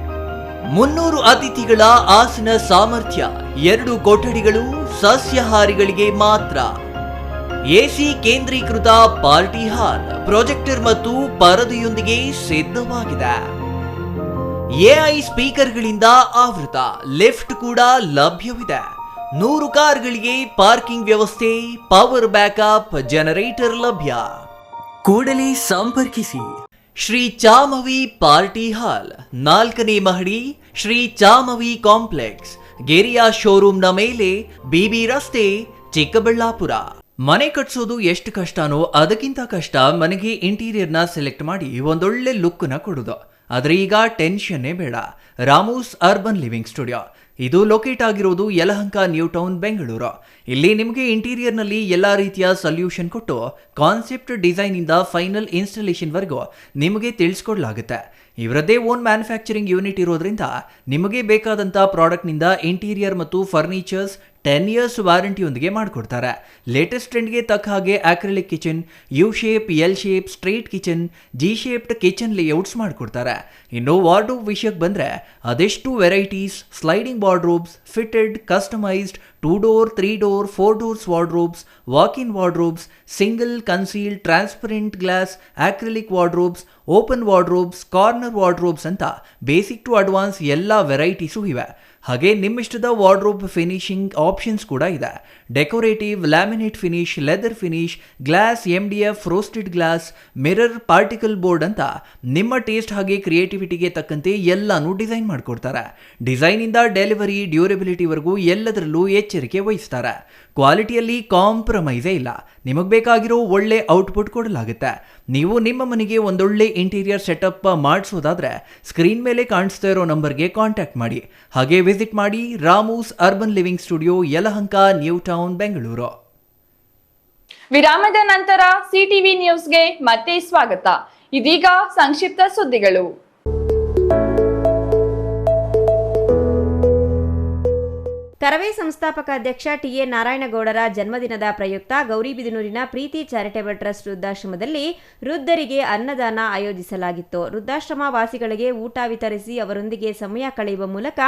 300 ಅತಿಥಿಗಳ ಆಸನ ಸಾಮರ್ಥ್ಯ, 2 ಕೊಠಡಿಗಳು ಸಸ್ಯಾಹಾರಿಗಳಿಗೆ ಮಾತ್ರ, ಎಸಿ ಕೇಂದ್ರೀಕೃತ ಪಾರ್ಟಿ ಹಾಲ್, ಪ್ರೊಜೆಕ್ಟರ್ ಮತ್ತು ಪರದೆಯೊಂದಿಗೆ ಸಿದ್ಧವಾಗಿದೆ. ಎಐ ಸ್ಪೀಕರ್ಗಳಿಂದ ಆವೃತ, ಲಿಫ್ಟ್ ಕೂಡ ಲಭ್ಯವಿದೆ. 100 ಕಾರ್ಗಳಿಗೆ ಪಾರ್ಕಿಂಗ್ ವ್ಯವಸ್ಥೆ, ಪವರ್ ಬ್ಯಾಕಪ್, ಜನರೇಟರ್ ಲಭ್ಯ. ಕೂಡಲೇ ಸಂಪರ್ಕಿಸಿ. ಶ್ರೀ ಚಾಮವಿ ಪಾರ್ಟಿ ಹಾಲ್, 4ನೇ ಮಹಡಿ, ಶ್ರೀ ಚಾಮವಿ ಕಾಂಪ್ಲೆಕ್ಸ್, ಗೆರಿಯಾ ಶೋರೂಮ್ನ ಮೇಲೆ, ಬಿಬಿ ರಸ್ತೆ, ಚಿಕ್ಕಬಳ್ಳಾಪುರ. ಮನೆ ಕಟ್ಸೋದು ಎಷ್ಟು ಕಷ್ಟನೋ ಅದಕ್ಕಿಂತ ಕಷ್ಟ ಮನೆಗೆ ಇಂಟೀರಿಯರ್ನ ಸೆಲೆಕ್ಟ್ ಮಾಡಿ ಒಂದೊಳ್ಳೆ ಲುಕ್ನ ಕೊಡೋದು. ಆದರೆ ಈಗ ಟೆನ್ಷನ್ನೇ ಬೇಡ. ರಾಮೂಸ್ ಅರ್ಬನ್ ಲಿವಿಂಗ್ ಸ್ಟುಡಿಯೋ ಇದು ಲೊಕೇಟ್ ಆಗಿರೋದು ಯಲಹಂಕ ನ್ಯೂ ಟೌನ್, ಬೆಂಗಳೂರು. ಇಲ್ಲಿ ನಿಮಗೆ ಇಂಟೀರಿಯರ್ನಲ್ಲಿ ಎಲ್ಲ ರೀತಿಯ ಸೊಲ್ಯೂಷನ್ ಕೊಟ್ಟು ಕಾನ್ಸೆಪ್ಟ್ ಡಿಸೈನ್ ಇಂದ ಫೈನಲ್ ಇನ್ಸ್ಟಾಲೇಷನ್ ವರೆಗೂ ನಿಮಗೆ ತಿಳಿಸ್ಕೊಡ್ಲಾಗುತ್ತೆ. ಇವರದ್ದೇ ಓನ್ ಮ್ಯಾನುಫ್ಯಾಕ್ಚರಿಂಗ್ ಯೂನಿಟ್ ಇರೋದ್ರಿಂದ ನಿಮಗೆ ಬೇಕಾದಂಥ ಪ್ರಾಡಕ್ಟ್ನಿಂದ ಇಂಟೀರಿಯರ್ ಮತ್ತು ಫರ್ನಿಚರ್ಸ್ 10 years ವಾರಂಟಿಯೊಂದಿಗೆ ಮಾಡಿಕೊಡ್ತಾರೆ. ಲೇಟೆಸ್ಟ್ ಟ್ರೆಂಡ್ಗೆ ತಕ್ಕ ಹಾಗೆ acrylic kitchen, U shape, L shape, straight kitchen, G shaped kitchen layouts ಮಾಡಿಕೊಡ್ತಾರೆ. ಇನ್ನು ವಾರ್ಡ್ರೋಬ್ ವಿಷಯಕ್ಕೆ ಬಂದರೆ ಅದೆಷ್ಟು varieties, sliding wardrobes, fitted, customised, 2 door, 3 door, 4 doors wardrobes, walk-in wardrobes, single, conceal, transparent glass, acrylic wardrobes, open wardrobes, corner wardrobes ಅಂತ basic to advance ಎಲ್ಲ varieties ಇವೆ. ಹಾಗೆ ನಿಮ್ಮಿಷ್ಟದ wardrobe finishing options ಕೂಡ ಇದೆ. Decorative, laminate finish, leather finish, glass, MDF, roasted glass, mirror, particle board ಅಂತ ನಿಮ್ಮ taste ಹಾಗೆ ಕ್ರಿಯೇಟಿವಿಟಿಗೆ ತಕ್ಕಂತೆ ಎಲ್ಲಾನು ಡಿಸೈನ್ ಮಾಡಿಕೊಡ್ತಾರೆ. ಡಿಸೈನಿಂದ ಡೆಲಿವರಿ, ಡ್ಯೂರಬಿಲಿಟಿವರೆಗೂ ಎಲ್ಲದರಲ್ಲೂ ಎಚ್ಚರಿಕೆ ವಹಿಸ್ತಾರೆ. ಕ್ವಾಲಿಟಿಯಲ್ಲಿ ಕಾಂಪ್ರಮೈಸೇ ಇಲ್ಲ. ನಿಮಗೆ ಬೇಕಾಗಿರೋ ಒಳ್ಳೆ ಔಟ್ಪುಟ್ ಕೊಡಲಾಗುತ್ತೆ. ನೀವು ನಿಮ್ಮ ಮನೆಗೆ ಒಂದೊಳ್ಳೆ ಇಂಟೀರಿಯರ್ ಸೆಟಪ್ ಮಾಡಿಸೋದಾದ್ರೆ ಸ್ಕ್ರೀನ್ ಮೇಲೆ ಕಾಣಿಸ್ತಾ ಇರೋ ನಂಬರ್ಗೆ ಕಾಂಟ್ಯಾಕ್ಟ್ ಮಾಡಿ. ಹಾಗೆ ವಿಸಿಟ್ ಮಾಡಿ Ramu's Urban Living Studio, Yelahanka, New Town, Bengaluru. ವಿರಾಮದ ನಂತರ ಸಿಟಿವಿ ನ್ಯೂಸ್ಗೆ ಮತ್ತೆ ಸ್ವಾಗತ. ಇದೀಗ ಸಂಕ್ಷಿಪ್ತ ಸುದ್ದಿಗಳು. ಕರವೇ ಸಂಸ್ಥಾಪಕ ಅಧ್ಯಕ್ಷ ಟಿ.ಎ. ನಾರಾಯಣಗೌಡರ ಜನ್ಮದಿನದ ಪ್ರಯುಕ್ತ ಗೌರಿಬಿದನೂರಿನ ಪ್ರೀತಿ ಚಾರಿಟೇಬಲ್ ಟ್ರಸ್ಟ್ ವೃದ್ಧಾಶ್ರಮದಲ್ಲಿ ವೃದ್ಧರಿಗೆ ಅನ್ನದಾನ ಆಯೋಜಿಸಲಾಗಿತ್ತು. ವೃದ್ಧಾಶ್ರಮ ವಾಸಿಗಳಿಗೆ ಊಟ ವಿತರಿಸಿ ಅವರೊಂದಿಗೆ ಸಮಯ ಕಳೆಯುವ ಮೂಲಕ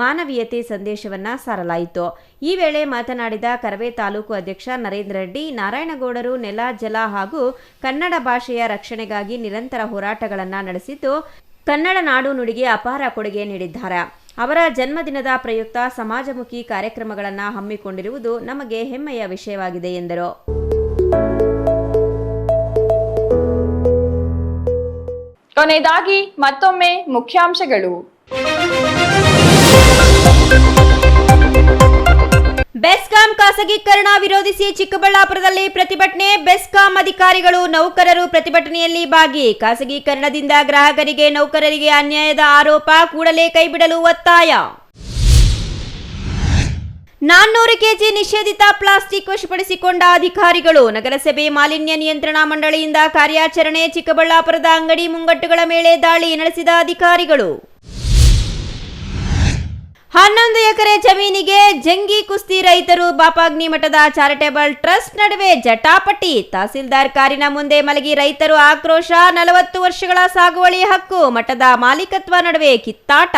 ಮಾನವೀಯತೆ ಸಂದೇಶವನ್ನ ಸಾರಲಾಯಿತು. ಈ ವೇಳೆ ಮಾತನಾಡಿದ ಕರವೇ ತಾಲೂಕು ಅಧ್ಯಕ್ಷ ನರೇಂದ್ರ ರೆಡ್ಡಿ, ನಾರಾಯಣಗೌಡರು ನೆಲ, ಜಲ ಹಾಗೂ ಕನ್ನಡ ಭಾಷೆಯ ರಕ್ಷಣೆಗಾಗಿ ನಿರಂತರ ಹೋರಾಟಗಳನ್ನು ನಡೆಸಿದ್ದು ಕನ್ನಡ ನಾಡು ನುಡಿಗೆ ಅಪಾರ ಕೊಡುಗೆ ನೀಡಿದ್ದಾರೆ. ಅವರ ಜನ್ಮದಿನದ ಪ್ರಯುಕ್ತ ಸಮಾಜಮುಖಿ ಕಾರ್ಯಕ್ರಮಗಳನ್ನು ಹಮ್ಮಿಕೊಂಡಿರುವುದು ನಮಗೆ ಹೆಮ್ಮೆಯ ವಿಷಯವಾಗಿದೆ ಎಂದರು. ಕೊನೆಯದಾಗಿ ಮತ್ತೊಮ್ಮೆ ಮುಖ್ಯಾಂಶಗಳು. ಬೆಸ್ಕಾಂ ಖಾಸಗೀಕರಣ ವಿರೋಧಿಸಿ ಚಿಕ್ಕಬಳ್ಳಾಪುರದಲ್ಲಿ ಪ್ರತಿಭಟನೆ. ಬೆಸ್ಕಾಂ ಅಧಿಕಾರಿಗಳು, ನೌಕರರು ಪ್ರತಿಭಟನೆಯಲ್ಲಿ ಭಾಗಿ. ಖಾಸಗೀಕರಣದಿಂದ ಗ್ರಾಹಕರಿಗೆ, ನೌಕರರಿಗೆ ಅನ್ಯಾಯದ ಆರೋಪ, ಕೂಡಲೇ ಕೈಬಿಡಲು ಒತ್ತಾಯ. 400 ಕೆಜಿ ನಿಷೇಧಿತ ಪ್ಲಾಸ್ಟಿಕ್ ವಶಪಡಿಸಿಕೊಂಡ ಅಧಿಕಾರಿಗಳು. ನಗರಸಭೆ ಮಾಲಿನ್ಯ ನಿಯಂತ್ರಣ ಮಂಡಳಿಯಿಂದ ಕಾರ್ಯಾಚರಣೆ. ಚಿಕ್ಕಬಳ್ಳಾಪುರದ ಅಂಗಡಿ ಮುಂಗಟ್ಟುಗಳ ಮೇಲೆ ದಾಳಿ ನಡೆಸಿದ ಅಧಿಕಾರಿಗಳು. 11 ಎಕರೆ ಜಮೀನಿಗೆ ಜಂಗಿ ಕುಸ್ತಿ ರೈತರು. ಬಾಪಾಗ್ನಿ ಮಠದ ಚಾರಿಟೇಬಲ್ ಟ್ರಸ್ಟ್ ನಡುವೆ ಜಟಾಪಟಿ. ತಹಸೀಲ್ದಾರ್ ಕಾರಿನ ಮುಂದೆ ಮಲಗಿ ರೈತರು ಆಕ್ರೋಶ. 40 ವರ್ಷಗಳ ಸಾಗುವಳಿ ಹಕ್ಕು, ಮಠದ ಮಾಲೀಕತ್ವ ನಡುವೆ ಕಿತ್ತಾಟ.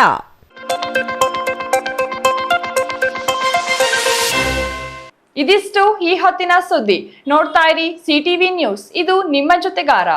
ಇದಿಷ್ಟು ಈ ಹೊತ್ತಿನ ಸುದ್ದಿ. ನೋಡ್ತಾ ಇರಿ ಸಿಟಿವಿ ನ್ಯೂಸ್, ಇದು ನಿಮ್ಮ ಜೊತೆಗಾರ.